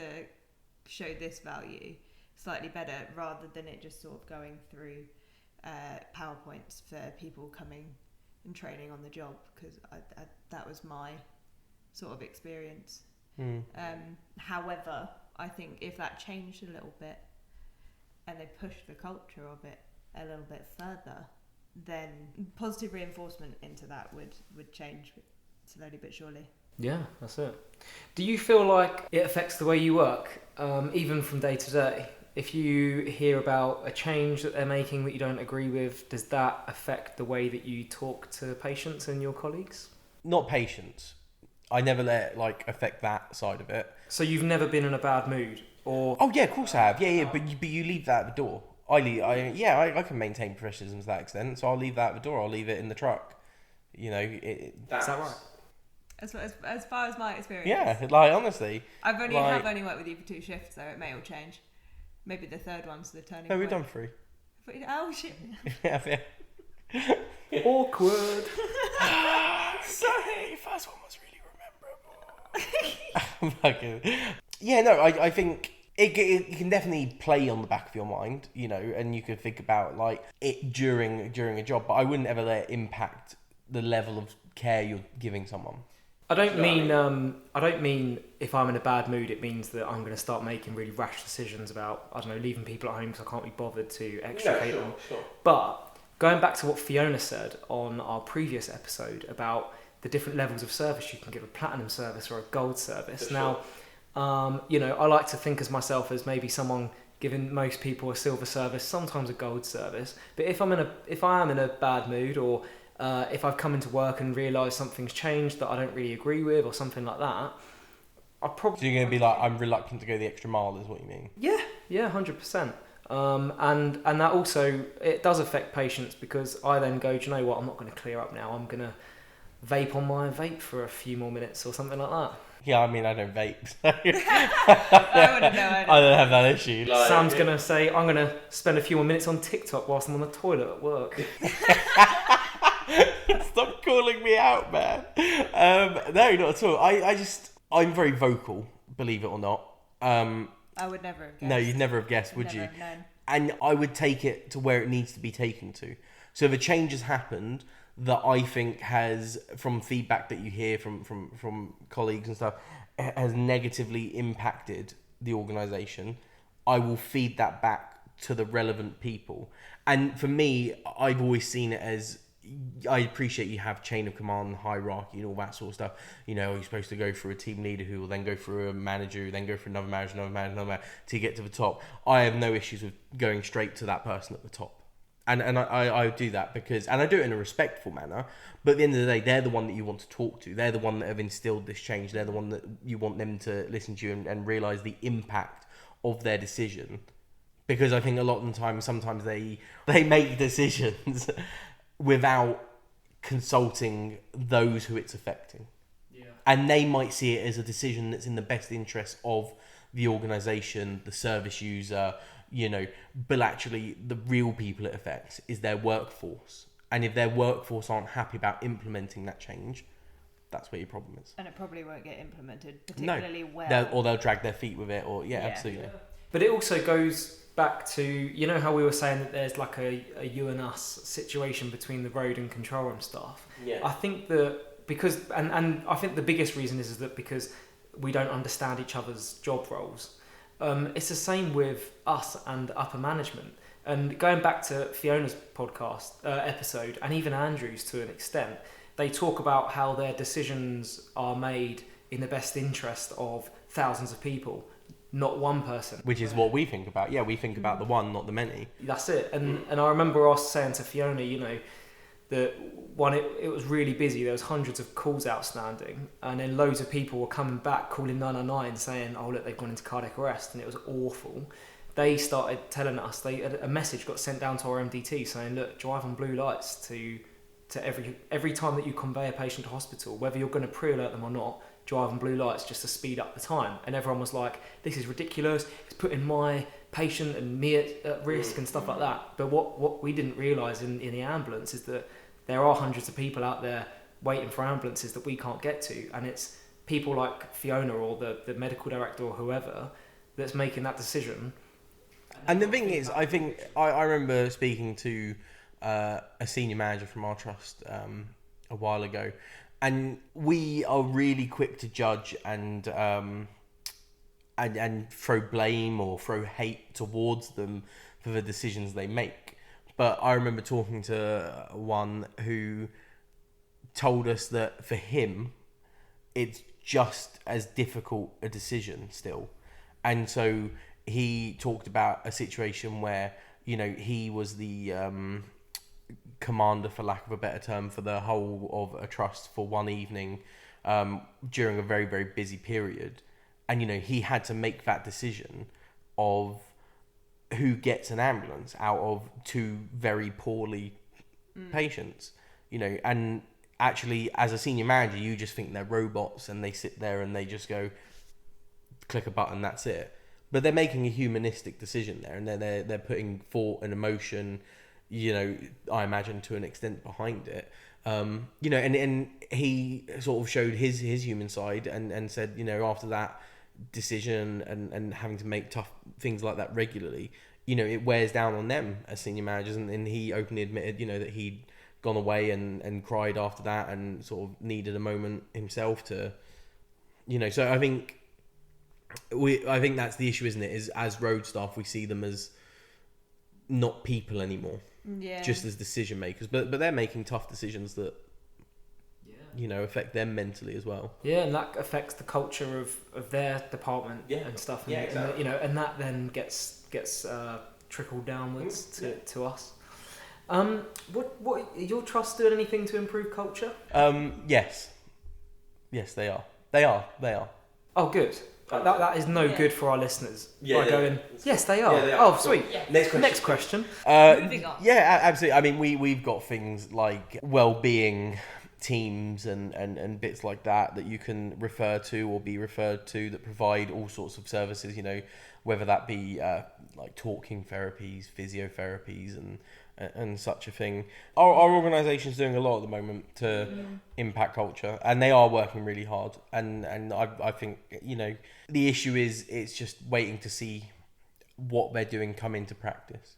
show this value slightly better, rather than it just sort of going through PowerPoints for people coming and training on the job, because that was my sort of experience. However, I think if that changed a little bit and they pushed the culture of it a little bit further, then positive reinforcement into that would change slowly but surely. Yeah, that's it. Do you feel like it affects the way you work, even from day to day? If you hear about a change that they're making that you don't agree with, does that affect the way that you talk to patients and your colleagues? Not patients. I never let it affect that side of it. So you've never been in a bad mood, or? Oh yeah, of course I have. Yeah, but you leave that at the door. I can maintain professionalism to that extent, so I'll leave that at the door. I'll leave it in the truck. You know, is that right? As far as my experience. Yeah, honestly. I've only worked with you for 2 shifts, so it may all change. Maybe the third one's the turning point. No, we've done 3. Oh shit. Yeah. Awkward. Sorry, first one was really memorable. Yeah, no, I think it can definitely play on the back of your mind, you know, and you could think about it during a job, but I wouldn't ever let it impact the level of care you're giving someone. I don't mean if I'm in a bad mood, it means that I'm going to start making really rash decisions about, I don't know, leaving people at home because I can't be bothered to extricate them. Sure. But going back to what Fiona said on our previous episode about the different levels of service you can give, a platinum service or a gold service. For now, you know, I like to think as myself as maybe someone giving most people a silver service, sometimes a gold service. But if I am in a bad mood, or if I've come into work and realised something's changed that I don't really agree with or something like that, I'll probably... So you're going to be like, I'm reluctant to go the extra mile, is what you mean? Yeah, 100%. And that also, it does affect patients, because I then go, do you know what, I'm not going to clear up now, I'm going to vape on my vape for a few more minutes or something like that. Yeah, I mean, I don't vape. So. I wouldn't know. I don't have that issue. Sam's going to say, I'm going to spend a few more minutes on TikTok whilst I'm on the toilet at work. Stop calling me out, man. No, not at all. I'm very vocal, believe it or not. I would never have guessed. No, you'd never have guessed, would you? Never have known. And I would take it to where it needs to be taken to. So if a change has happened that I think has, from feedback that you hear from colleagues and stuff, has negatively impacted the organisation, I will feed that back to the relevant people. And for me, I've always seen it as I appreciate you have chain of command, hierarchy, and all that sort of stuff. You know, you're supposed to go through a team leader who will then go through a manager, who then go for another manager, to get to the top. I have no issues with going straight to that person at the top. And I do that because, and I do it in a respectful manner, but at the end of the day, they're the one that you want to talk to. They're the one that have instilled this change. They're the one that you want them to listen to you and realise the impact of their decision. Because I think a lot of the time, sometimes they make decisions without consulting those who it's affecting. Yeah. And they might see it as a decision that's in the best interest of the organisation, the service user, you know, but actually the real people it affects is their workforce. And if their workforce aren't happy about implementing that change, that's where your problem is. And it probably won't get implemented particularly well. They'll drag their feet with it, or absolutely. Yeah. But it also goes back to, you know how we were saying that there's like a you and us situation between the road and control room staff. Yeah. I think that because, and I think the biggest reason is that because we don't understand each other's job roles. It's the same with us and upper management. And going back to Fiona's podcast episode, and even Andrew's to an extent, they talk about how their decisions are made in the best interest of thousands of people, not one person. Which is what we think about. Yeah, we think about the one, not the many. That's it. And I remember us saying to Fiona, you know, that one, it was really busy. There was hundreds of calls outstanding, and then loads of people were coming back calling 999 saying, oh look, they've gone into cardiac arrest, and it was awful. They started telling us, a message got sent down to our MDT saying, look, drive on blue lights to every time that you convey a patient to hospital, whether you're going to pre-alert them or not, drive on blue lights just to speed up the time. And everyone was like, this is ridiculous, it's putting my patient and me at risk and stuff like that. But what we didn't realise in the ambulance is that there are hundreds of people out there waiting for ambulances that we can't get to, and it's people like Fiona or the medical director or whoever that's making that decision. And the thing is, I think I remember speaking to a senior manager from our trust a while ago, and we are really quick to judge and throw blame or throw hate towards them for the decisions they make. But I remember talking to one who told us that for him, it's just as difficult a decision still. And so he talked about a situation where, you know, he was the commander, for lack of a better term, for the whole of a trust for one evening during a very, very busy period. And, you know, he had to make that decision of who gets an ambulance out of two very poorly patients, you know. And actually, as a senior manager, you just think they're robots and they sit there and they just go, click a button, that's it. But they're making a humanistic decision there, and they're putting thought and emotion, you know, I imagine to an extent behind it. You know, and he sort of showed his human side and said, you know, after that decision and having to make tough things like that regularly, you know, it wears down on them as senior managers. And he openly admitted, you know, that he'd gone away and cried after that and sort of needed a moment himself to, you know. So I think that's the issue, isn't it? Is as road staff, we see them as not people anymore, just as decision makers. But they're making tough decisions that, you know, affect them mentally as well. Yeah, and that affects the culture of their department and stuff. And, exactly. And, you know, and that then gets trickled downwards to us. What your trust doing anything to improve culture? Yes, they are. They are. Oh, good. That is no good for our listeners. Yeah, going, yes, they are. Yeah, they are. Oh, sweet. Yeah. Next question. Moving on. Yeah, absolutely. I mean, we've got things like well-being teams and bits like that you can refer to or be referred to that provide all sorts of services, you know, whether that be like talking therapies, physiotherapies and such a thing. Our organisation's doing a lot at the moment to impact culture, and they are working really hard, and I think, you know, the issue is it's just waiting to see what they're doing come into practice.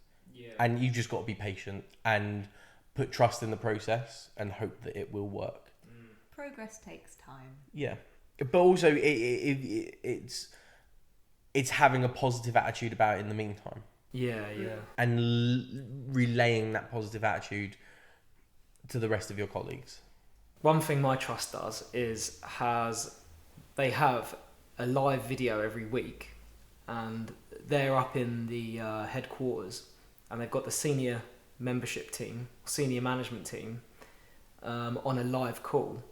And you just got to be patient and put trust in the process and hope that it will work. Progress takes time. Yeah, but also it's having a positive attitude about it in the meantime. Yeah. And relaying that positive attitude to the rest of your colleagues? One thing my trust does is they have a live video every week, and they're up in the headquarters, and they've got the senior membership team, senior management team, on a live call,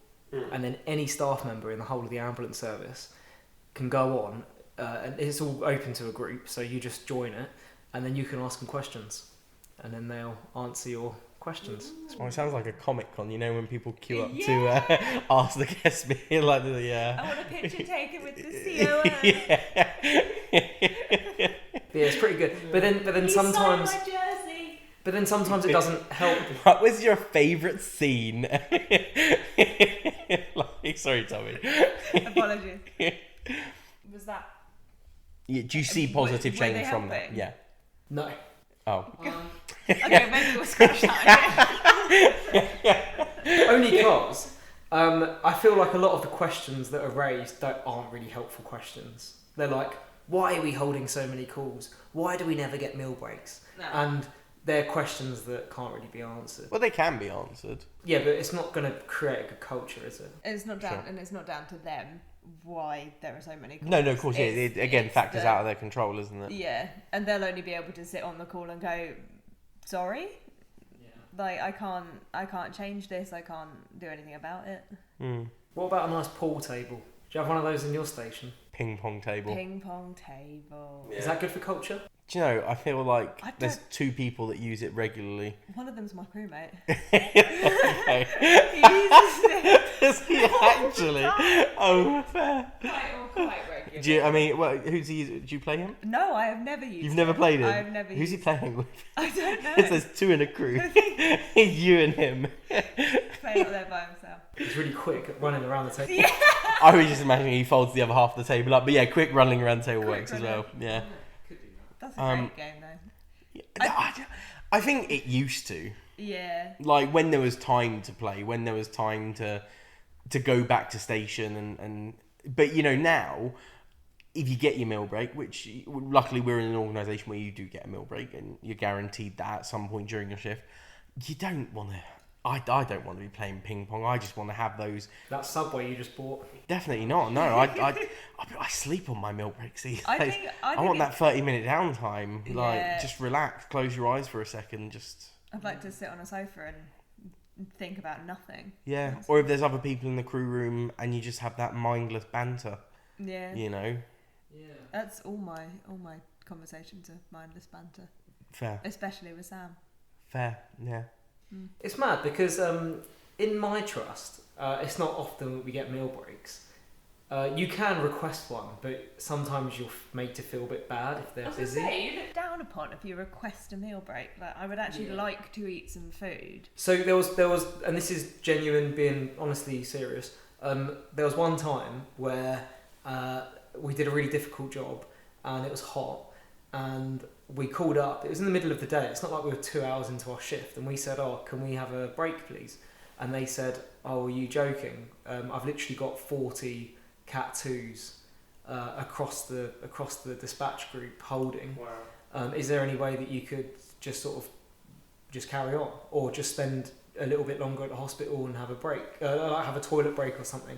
and then any staff member in the whole of the ambulance service can go on, and it's all open to a group, so you just join it, and then you can ask them questions, and then they'll answer your questions. Oh, it sounds like a Comic Con, when people queue up to ask the guest speaker, like I want a picture taken with the COO. Yeah, it's pretty good. But then sometimes. My jersey. But then sometimes it doesn't help. What was your favourite scene? Sorry, Tommy. Apologies. Was that? Yeah, do you see positive were they change from that? helping? Yeah. No. Oh. Okay, maybe we'll scratch that. Only because I feel like a lot of the questions that are raised aren't really helpful questions. They're like, why are we holding so many calls? Why do we never get meal breaks? No. And they're questions that can't really be answered. Well, they can be answered. Yeah, but it's not going to create a good culture, is it? It's not down, Sure. and it's not down to them why there are so many calls. No, of course, yeah. It again factors the- out of their control, isn't it? Yeah, and they'll only be able to sit on the call and go, sorry? Yeah. Like, I can't change this, I can't do anything about it. What about a nice pool table? Do you have one of those in your station? Ping pong table. Ping pong table. Is that good for culture? Do you know, I feel like I there's don't- 2 people that use it regularly. One of them's my crewmate. Okay. He uses it Does he actually? Oh, fair. quite regularly. Do you, I mean, well, who's he? Do you play him? No, I have never used You've never it. played him? I've never Who's he used playing with? I don't know. There's 2 in a crew. You and him. Playing up there by himself. It's really quick at running around the table. Yeah. I was just imagining he folds the other half of the table up. But yeah, quick running around the table Quick works as running. well. Yeah. That's a great game though. I think it used to. Yeah. Like when there was time to play, when there was time to go back to station and but now if you get your meal break, which luckily we're in an organisation where you do get a meal break and you're guaranteed that at some point during your shift, you don't want to. I don't want to be playing ping pong. I just want to have those. That Subway you just bought. Definitely not. No, I sleep on my meal breaks. I want that 30-minute downtime. Yeah. Like just relax, close your eyes for a second. I'd like to sit on a sofa and think about nothing. Yeah. Or if there's other people in the crew room and you just have that mindless banter. Yeah. Yeah. That's all my conversations are mindless banter. Fair. Especially with Sam. Fair. Yeah. It's mad because in my trust, it's not often that we get meal breaks. You can request one, but sometimes you're made to feel a bit bad if they're busy. You look down upon if you request a meal break. Like, I would actually like to eat some food. So there was, and this is genuine, being honestly serious. There was one time where we did a really difficult job, and it was hot, and we called up. It was in the middle of the day. It's not like we were 2 hours into our shift, and we said, "Oh, can we have a break, please?" And they said, "Oh, are you joking? I've literally got 40 Cat 2s across the dispatch group holding. Wow. Is there any way that you could just sort of just carry on, or just spend a little bit longer at the hospital and have a break, like have a toilet break or something?"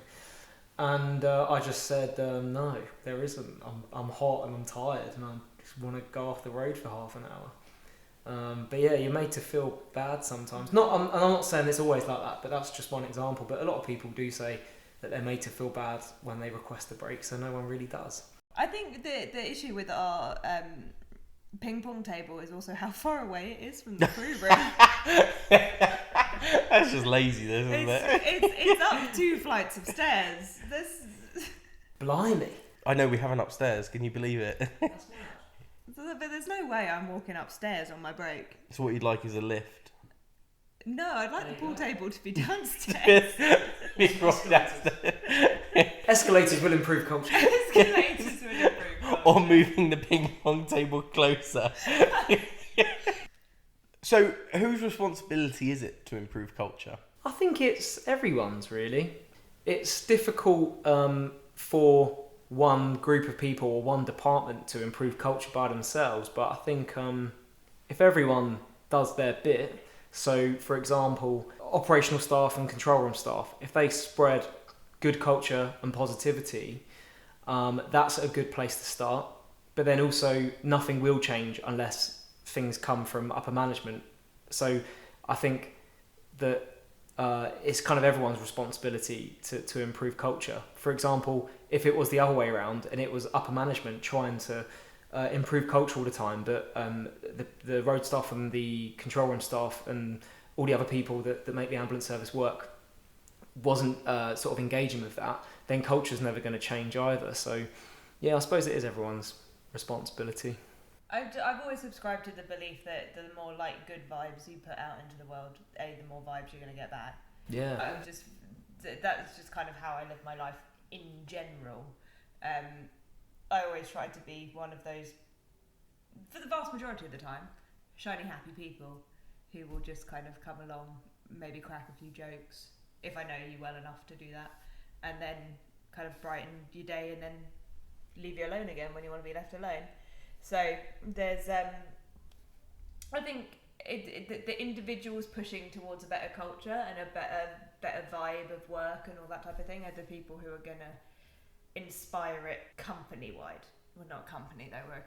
And I just said, "No, there isn't. I'm hot and I'm tired, and I just want to go off the road for half an hour." But yeah, you're made to feel bad sometimes. I'm not saying it's always like that, but that's just one example. But a lot of people do say that they're made to feel bad when they request a break, so no one really does. I think the issue with our ping pong table is also how far away it is from the crew room. That's just lazy, though, isn't it? It's up 2 flights of stairs. Blimey. I know we have an upstairs. Can you believe it? But there's no way I'm walking upstairs on my break. So what you'd like is a lift. No, I'd like the pool table to be downstairs. Be brought downstairs. Escalators will improve culture. Escalators would improve. Or moving the ping pong table closer. So, whose responsibility is it to improve culture? I think it's everyone's, really. It's difficult for one group of people or one department to improve culture by themselves, but I think if everyone does their bit, So, for example, operational staff and control room staff, if they spread good culture and positivity, that's a good place to start. But then also, nothing will change unless things come from upper management. So I think that it's kind of everyone's responsibility to improve culture. For example, if it was the other way around and it was upper management trying to improve culture all the time, but the road staff and the control room staff and all the other people that make the ambulance service work wasn't sort of engaging with that, then culture's never going to change either. So yeah, I suppose it is everyone's responsibility. I've always subscribed to the belief that the more like good vibes you put out into the world, the more vibes you're going to get back. Yeah. That's just kind of how I live my life in general. I always try to be one of those, for the vast majority of the time, shiny, happy people who will just kind of come along, maybe crack a few jokes, if I know you well enough to do that, and then kind of brighten your day and then leave you alone again when you want to be left alone. So there's, I think the individuals pushing towards a better culture and a better vibe of work and all that type of thing are the people who are going to inspire it company-wide. Well, not company though, we're a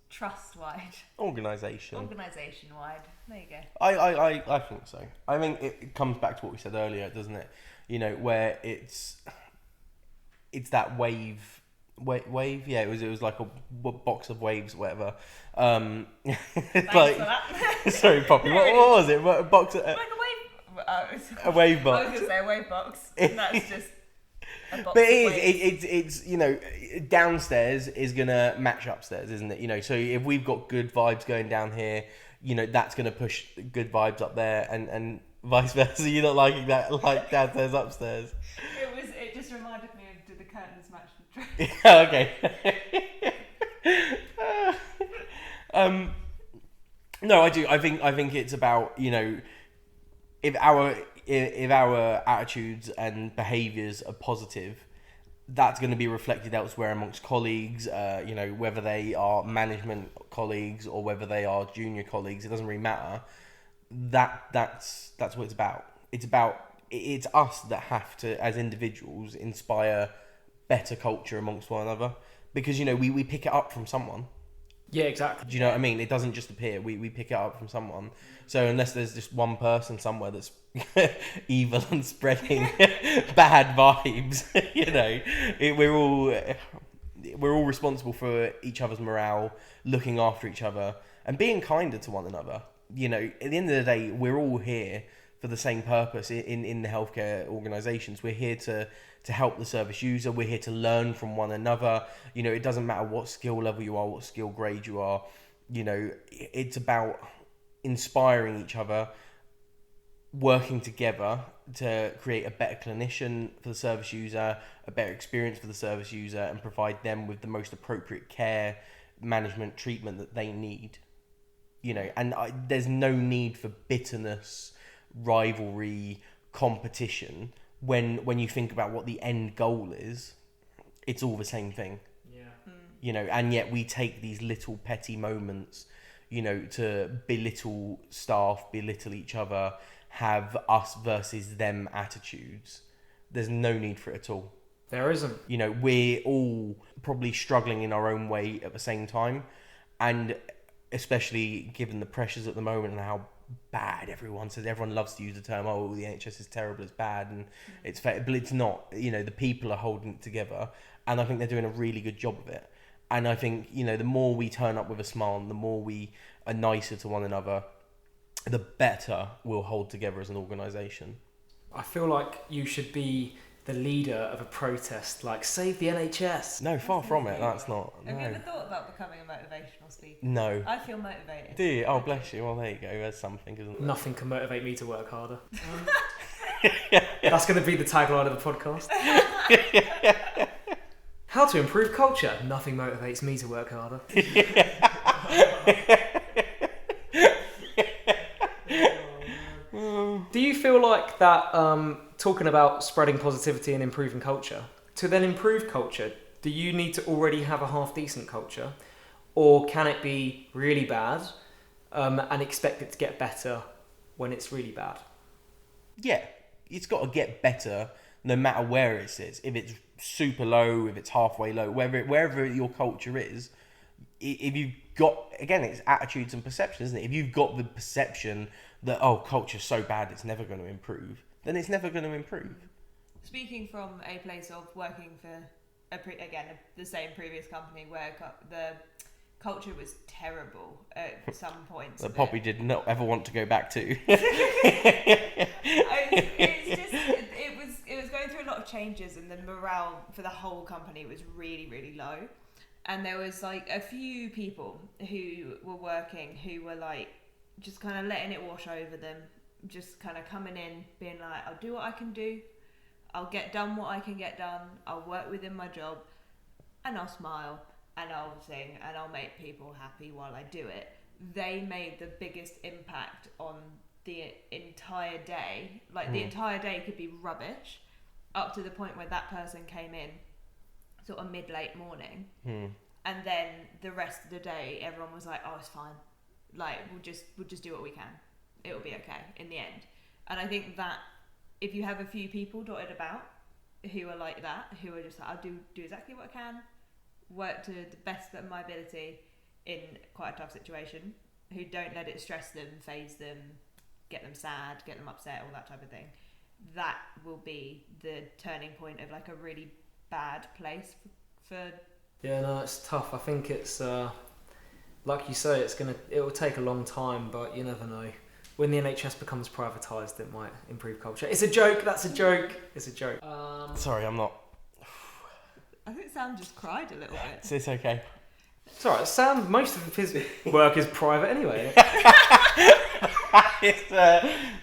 trust-wide. Organisation-wide. There you go. I think so. I think it comes back to what we said earlier, doesn't it? You know, where it's that wave. Yeah, it was like a box of waves, whatever. Thanks like, for that. Sorry, Poppy. What was it? What box? Like a wave. A wave box. I was gonna say a wave box. That's just a box. But of waves. it's you know, downstairs is gonna match upstairs, isn't it? You know, so if we've got good vibes going down here, you know, that's gonna push good vibes up there, and vice versa. You're not liking that, like downstairs, upstairs. It just reminded me of do the curtains match the drapes? Yeah, okay. No, I do. I think it's about, you know, if our attitudes and behaviours are positive, that's going to be reflected elsewhere amongst colleagues. You know, whether they are management colleagues or whether they are junior colleagues, it doesn't really matter. That's what it's about. It's us that have to, as individuals, inspire better culture amongst one another, because, you know, we pick it up from someone. Yeah, exactly. Do you know what I mean? It doesn't just appear. We pick it up from someone. So unless there's just one person somewhere that's evil and spreading bad vibes, you know, we're all responsible for each other's morale, looking after each other, and being kinder to one another. You know, at the end of the day, we're all here for the same purpose in the healthcare organisations. We're here to help the service user. We're here to learn from one another. You know, it doesn't matter what skill level you are, what skill grade you are. You know, it's about inspiring each other, working together to create a better clinician for the service user, a better experience for the service user, and provide them with the most appropriate care, management, treatment that they need. You know, and there's no need for bitterness, rivalry, competition. When you think about what the end goal is, it's all the same thing. Yeah. You know, and yet we take these little petty moments, you know, to belittle staff, belittle each other, have us versus them attitudes. There's no need for it at all. There isn't. You know, we're all probably struggling in our own way at the same time, and especially given the pressures at the moment and how bad everyone says. Everyone loves to use the term, oh, the NHS is terrible, it's bad, and it's fair, but it's not. You know, the people are holding it together, and I think they're doing a really good job of it. And I think, you know, the more we turn up with a smile and the more we are nicer to one another, the better we'll hold together as an organisation. I feel like you should be the leader of a protest, like save the NHS. No, far from it. That's not. Have you No. ever thought about becoming a motivational speaker? No. I feel motivated. Do you? Oh, bless you. Well, there you go. There's something, isn't there? Nothing can motivate me to work harder. That's going to be the tagline of the podcast. How to improve culture. Nothing motivates me to work harder. Do you feel like that, talking about spreading positivity and improving culture, to then improve culture, do you need to already have a half-decent culture? Or can it be really bad and expect it to get better when it's really bad? Yeah, it's got to get better no matter where it is. If it's super low, if it's halfway low, wherever your culture is, if you've got, again, it's attitudes and perception, isn't it? If you've got the perception that, oh, culture's so bad it's never going to improve, then it's never going to improve. Speaking from a place of working for the same previous company where the culture was terrible at some points. That Poppy did not ever want to go back to. It was going through a lot of changes, and the morale for the whole company was really, really low. And there was like a few people who were working who were like just kind of letting it wash over them, just kind of coming in, being like, I'll do what I can do, I'll get done what I can get done, I'll work within my job, and I'll smile, and I'll sing, and I'll make people happy while I do it. They made the biggest impact on the entire day. Like, the entire day could be rubbish, up to the point where that person came in sort of mid-late morning, and then the rest of the day everyone was like, oh, it's fine, like we'll just do what we can, it'll be okay in the end. And I think that if you have a few people dotted about who are like that, who are just like, I'll do exactly what I can, work to the best of my ability in quite a tough situation, who don't let it stress them, faze them, get them sad, get them upset, all that type of thing, that will be the turning point of like a really bad place for. Yeah, no, it's tough. I think it's like you say, it will take a long time, but you never know. When the NHS becomes privatised, it might improve culture. It's a joke. That's a joke. It's a joke. Sorry, I'm not. I think Sam just cried a little bit. It's okay. It's alright. Sam, most of his work is private anyway.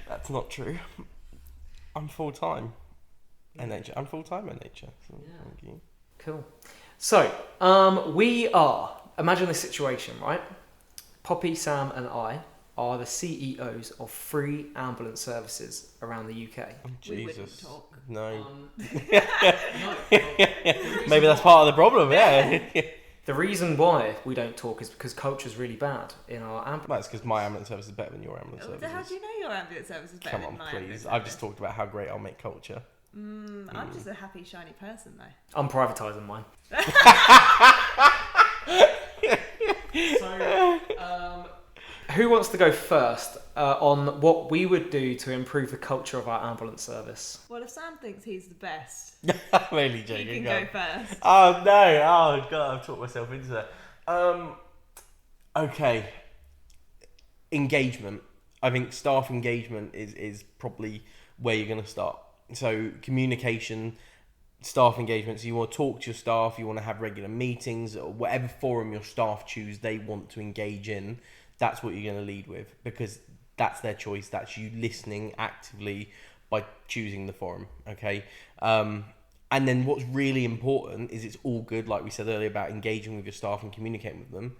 That's not true. I'm full-time NHS. I'm full-time NHS. So Yeah. Thank you. Cool. So, we are, imagine this situation, right? Poppy, Sam and I are the CEOs of 3 ambulance services around the UK. Oh, We wouldn't Jesus. talk. No. No. Maybe that's part of the problem, yeah. The reason why we don't talk is because culture's really bad in our ambulance. That's because my ambulance service is better than your ambulance So service. how do you know your ambulance service is better Come than on, my please. ambulance I've just service? talked about how great I'll make culture. I'm just a happy, shiny person, though. I'm privatising mine. So, who wants to go first on what we would do to improve the culture of our ambulance service? Well, if Sam thinks he's the best, I'm really he joking. can go first. Oh no! Oh god! I've talked myself into that. Okay. Engagement. I think staff engagement is probably where you're going to start. So communication, staff engagement. So you want to talk to your staff. You want to have regular meetings or whatever forum your staff choose they want to engage in. That's what you're going to lead with, because that's their choice. That's you listening actively by choosing the forum. Okay. And then what's really important is it's all good, like we said earlier, about engaging with your staff and communicating with them.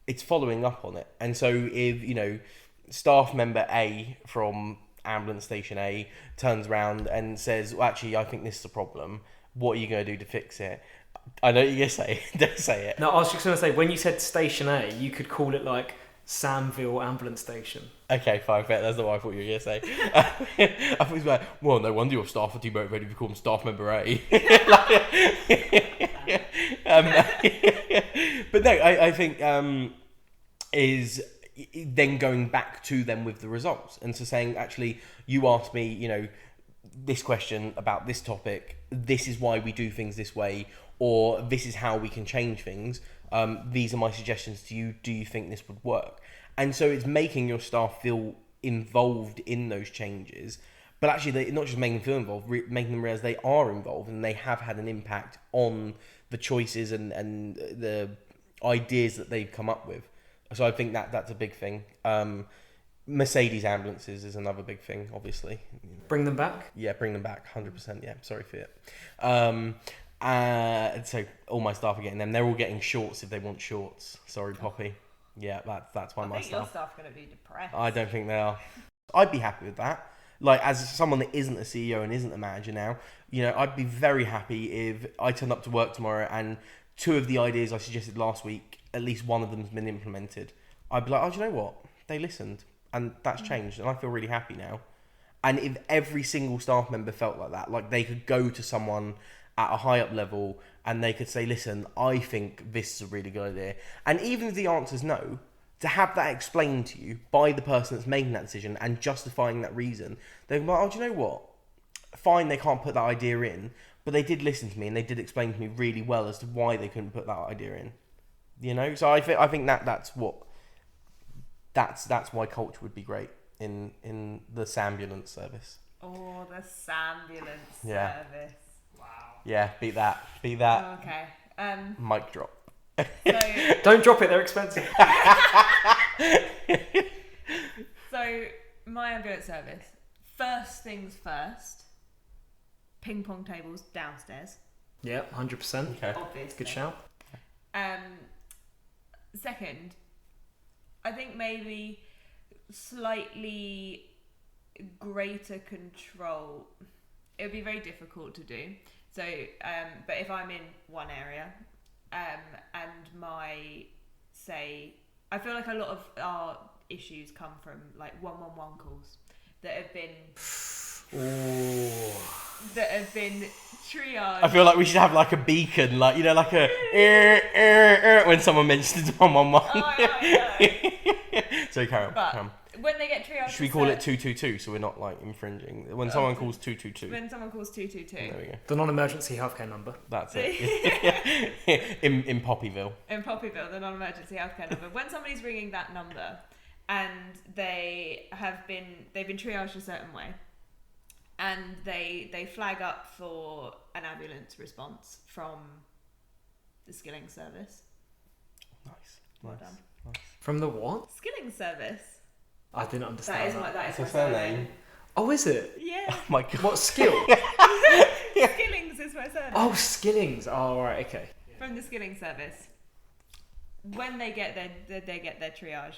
It's following up on it. And so if, staff member A from ambulance station A turns around and says, well, actually, I think this is a problem. What are you going to do to fix it? I know what you're going to say. Don't say it. No, I was just going to say, when you said Station A, you could call it like Samville Ambulance Station. Okay, fine, fair. That's not what I thought you were going to say. I thought it was like, well, no wonder your staff are demotivated if you call them staff member A. But no, I think is then going back to them with the results. And so saying, actually, you asked me, this question about this topic, this is why we do things this way, or this is how we can change things. These are my suggestions to you. Do you think this would work? And so it's making your staff feel involved in those changes, but actually not just making them feel involved, making them realize they are involved and they have had an impact on the choices and the ideas that they've come up with. So I think that's a big thing. Mercedes ambulances is another big thing, obviously. Bring them back? Yeah, bring them back, 100%. Yeah, sorry for it. So all my staff are getting them. They're all getting shorts if they want shorts. Sorry, Poppy. Yeah, that's why I my think your staff. staff are going to be depressed. I don't think they are. I'd be happy with that. Like, as someone that isn't a CEO and isn't a manager now, I'd be very happy if I turned up to work tomorrow and 2 of the ideas I suggested last week, at least one of them's been implemented. I'd be like, oh, do you know what? They listened. and that's changed, and I feel really happy now. And if every single staff member felt like that, like they could go to someone at a high up level and they could say, listen, I think this is a really good idea. And even if the answer's no, to have that explained to you by the person that's making that decision and justifying that reason, they're like, oh, do you know what? Fine, they can't put that idea in, but they did listen to me and they did explain to me really well as to why they couldn't put that idea in. You know? So I think that's why culture would be great in the Sambulance service. Oh, the Sambulance service. Wow. Yeah, beat that. Oh, okay. Mic drop. So, Don't drop it, they're expensive. so my ambulance service, first things first, ping pong tables downstairs. Yeah, 100%. Okay. Obviously. Good shout. Second, I think maybe slightly greater control. It would be very difficult to do. So, but if I'm in one area, and I feel like a lot of our issues come from like 111 calls that have been triaged. I feel like we should have like a beacon, like, you know, like a when someone mentions 111. Oh, yeah. So carry on. When they get triaged, Should we call it 222 so we're not like infringing? When someone calls 222. When someone calls 222. There we go. The non-emergency healthcare number. That's it. in Poppyville. In Poppyville, the non-emergency healthcare number. When somebody's ringing that number and they've been triaged a certain way, and they flag up for an ambulance response from the skilling service. Nice. Well done. From the what? Skilling service. I didn't understand that. That is It's my a surname. surname. Oh, is it? Yeah. Oh my god. What skill? Skillings is my surname. Oh, Skillings. Oh, right, okay. From the skilling service. When they get their triage,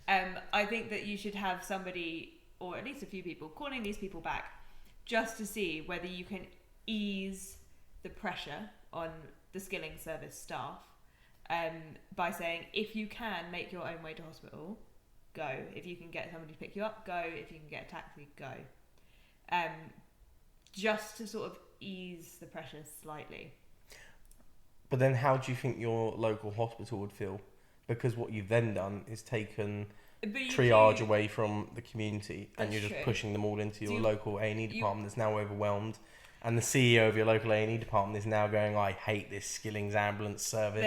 I think that you should have somebody, or at least a few people, calling these people back just to see whether you can ease the pressure on the skilling service staff by saying, if you can make your own way to hospital, go. If you can get somebody to pick you up, go. If you can get a taxi, go. Just to sort of ease the pressure slightly. But then how do you think your local hospital would feel? Because what you've then done is taken triage away from the community, and you're just pushing them all into your local A&E department that's now overwhelmed. And the CEO of your local A&E department is now going, I hate this Skillings ambulance service.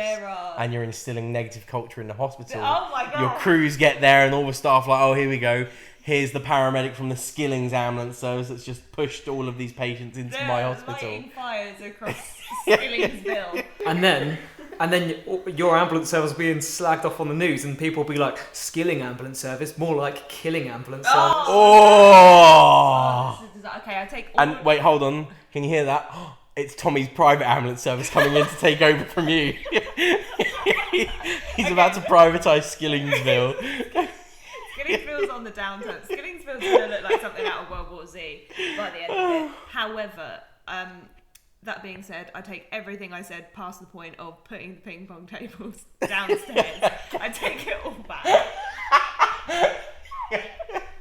And you're instilling negative culture in the hospital. Oh my God. Your crews get there and all the staff like, oh, here we go. Here's the paramedic from the Skillings ambulance service that's just pushed all of these patients into my hospital. Lighting fires across Skillingsville. And then your ambulance service being slagged off on the news, and people will be like, Skilling ambulance service, more like killing ambulance service. Oh! Okay, I take all... And wait, hold on. Can you hear that? It's Tommy's private ambulance service coming in to take over from you. He's about to privatise Skillingsville. Skillingsville's on the downturn. Skillingsville's going to look like something out of World War Z by the end of it. However, that being said, I take everything I said past the point of putting the ping pong tables downstairs. I take it all back.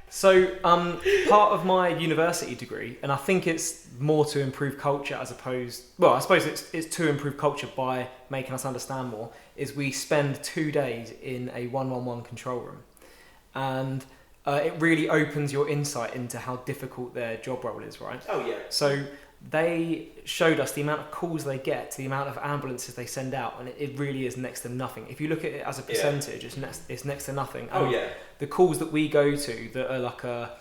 So, part of my university degree, and I think it's more to improve culture as opposed... Well, I suppose it's to improve culture by making us understand more, is we spend 2 days in a 111 control room. And it really opens your insight into how difficult their job role is, right? Oh, yeah. So they showed us the amount of calls they get to the amount of ambulances they send out, and it really is next to nothing. If you look at it as a percentage, it's next to nothing. Oh, yeah. The calls that we go to that are like a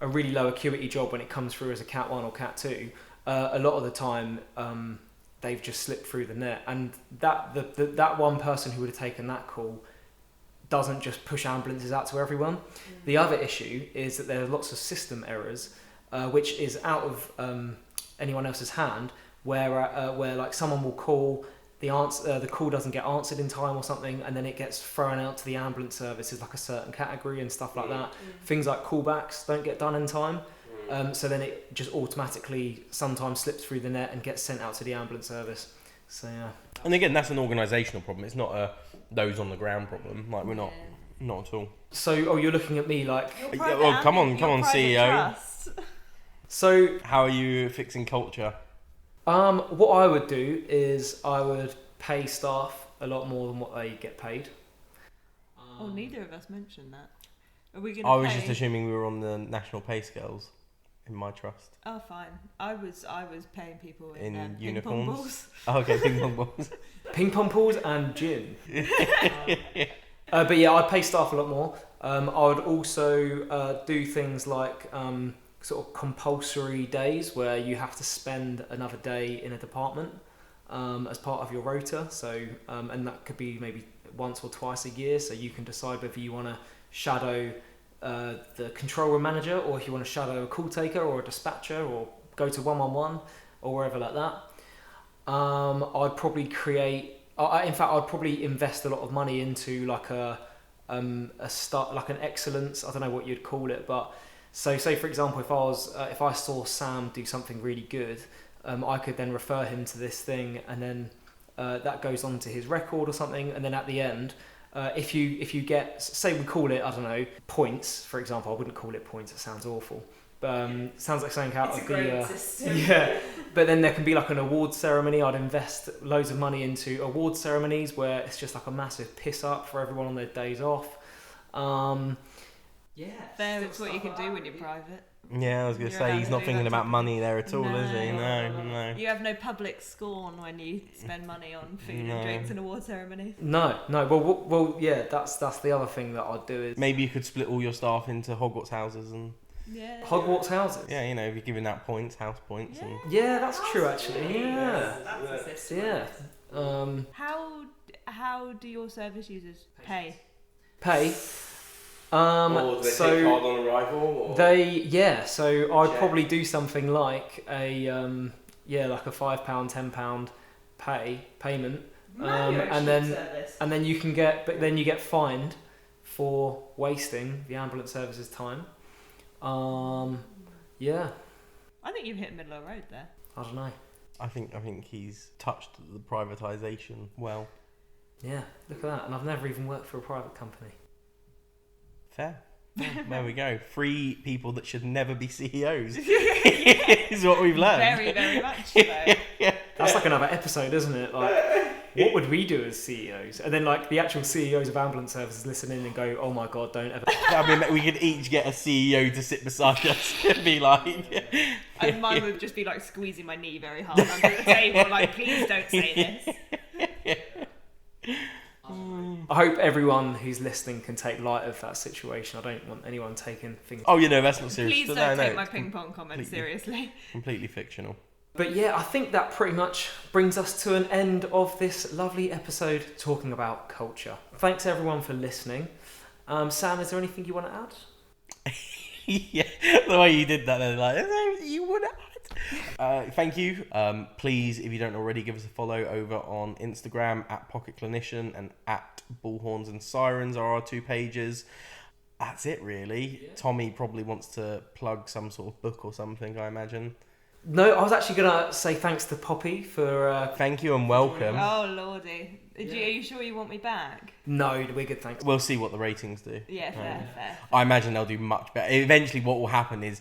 really low acuity job when it comes through as a Cat 1 or Cat 2, a lot of the time they've just slipped through the net. And that one person who would have taken that call doesn't just push ambulances out to everyone. The other issue is that there are lots of system errors, which is out of anyone else's hand, where like someone will call, the call doesn't get answered in time or something, and then it gets thrown out to the ambulance service as like a certain category and stuff like that. Things like callbacks don't get done in time, so then it just automatically sometimes slips through the net and gets sent out to the ambulance service. So yeah. And again, that's an organisational problem. It's not a those on the ground problem. Like we're not, Not at all. So, you're looking at me like. Your Yeah, private well, come admin, on, your private CEO. trust. So, How are you fixing culture? what I would do is I would pay staff a lot more than what they get paid. Oh, neither of us mentioned that. Are we going to I was just assuming we were on the national pay scales in my trust. Oh, fine. I was paying people in, In ping pong uniforms? balls. Oh, okay, ping pong balls. Ping pong pools and gin. But yeah, I'd pay staff a lot more. I would also do things like sort of compulsory days where you have to spend another day in a department as part of your rota. So, and that could be maybe once or twice a year. So you can decide whether you want to shadow the control room manager, or if you want to shadow a call taker or a dispatcher, or go to 111 or wherever like that. I'd probably I'd probably invest a lot of money into like a start, like an excellence. I don't know what you'd call it, but so say for example, if I saw Sam do something really good, I could then refer him to this thing, and then that goes on to his record or something, and then at the end. If you get, say we call it, I don't know, points, for example. I wouldn't call it points, it sounds awful. But sounds like something out of the... system. Yeah, but then there can be like an award ceremony. I'd invest loads of money into award ceremonies where it's just like a massive piss up for everyone on their days off. Fair, it's what you can do when you're private. Yeah, I was going to say, he's not thinking about money there at all, is he? No. You have no public scorn when you spend money on food and drinks and award ceremonies. No. Well, yeah, that's the other thing that I'd do is... Maybe you could split all your staff into Hogwarts houses and... Yeah. Hogwarts houses? Yeah, you know, if you're giving out points, house points. Yeah. And... Yeah, that's true actually, yeah. That's a system. Yeah. How do your service users pay? Pay? or do they take card on arrival? Or? So I'd probably do something like a like a £5, £10 payment, and then you get fined for wasting the ambulance service's time. Yeah. I think you've hit middle of the road there. I don't know. I think he's touched the privatisation well. Yeah, look at that. And I've never even worked for a private company. Fair. There we go. 3 people that should never be CEOs is what we've learned. Very, very much so. That's like another episode, isn't it? Like, what would we do as CEOs? And then like the actual CEOs of ambulance services listen in and go, oh my God, don't ever... I mean, we could each get a CEO to sit beside us and be like... And mine would just be like squeezing my knee very hard under the table, like, please don't say this. I hope everyone who's listening can take light of that situation. I don't want anyone taking things... Oh, that's not serious. Please But don't take no, my ping pong comment seriously. Completely fictional. But yeah, I think that pretty much brings us to an end of this lovely episode talking about culture. Thanks everyone for listening. Sam, is there anything you want to add? Yeah, the way you did that, then like, you would add. Thank you. Please, if you don't already, give us a follow over on Instagram at Pocket Clinician and at Bullhorns and Sirens are our 2 pages. That's it, really. Yeah. Tommy probably wants to plug some sort of book or something, I imagine. No, I was actually going to say thanks to Poppy for... Thank you and welcome. Oh, lordy. Are you sure you want me back? No, we're good, thanks. We'll see what the ratings do. Yeah, fair. I imagine they'll do much better. Eventually what will happen is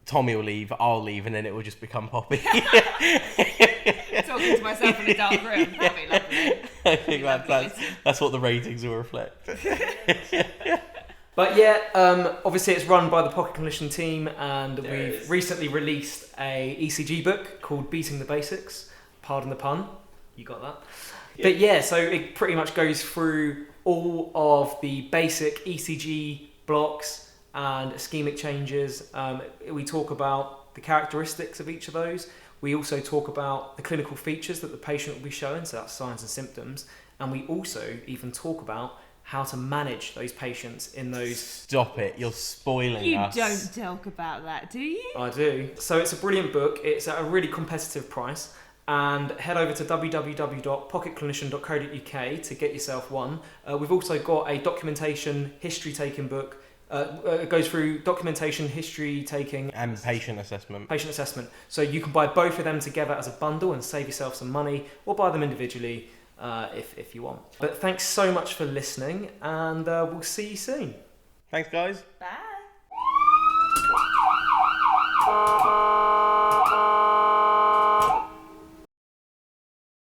Tommy will leave, I'll leave, and then it will just become Poppy. Talking to myself in a dark room. That'd be lovely. I think that's what the ratings will reflect. But yeah, obviously it's run by the Pocket Clinician team, and we've recently released a ECG book called Beating the Basics. Pardon the pun. You got that? Yeah. But yeah, so it pretty much goes through all of the basic ECG blocks and ischemic changes. We talk about the characteristics of each of those. We also talk about the clinical features that the patient will be showing, so that's signs and symptoms. And we also even talk about how to manage those patients in those... Stop it, you're spoiling us. You don't talk about that, do you? I do. So it's a brilliant book. It's at a really competitive price. And head over to www.pocketclinician.co.uk to get yourself one. We've also got a documentation history taking book. It goes through documentation, history taking... And patient assessment. Patient assessment. So you can buy both of them together as a bundle and save yourself some money, or buy them individually. if you want. But thanks so much for listening, and we'll see you soon. Thanks, guys. Bye.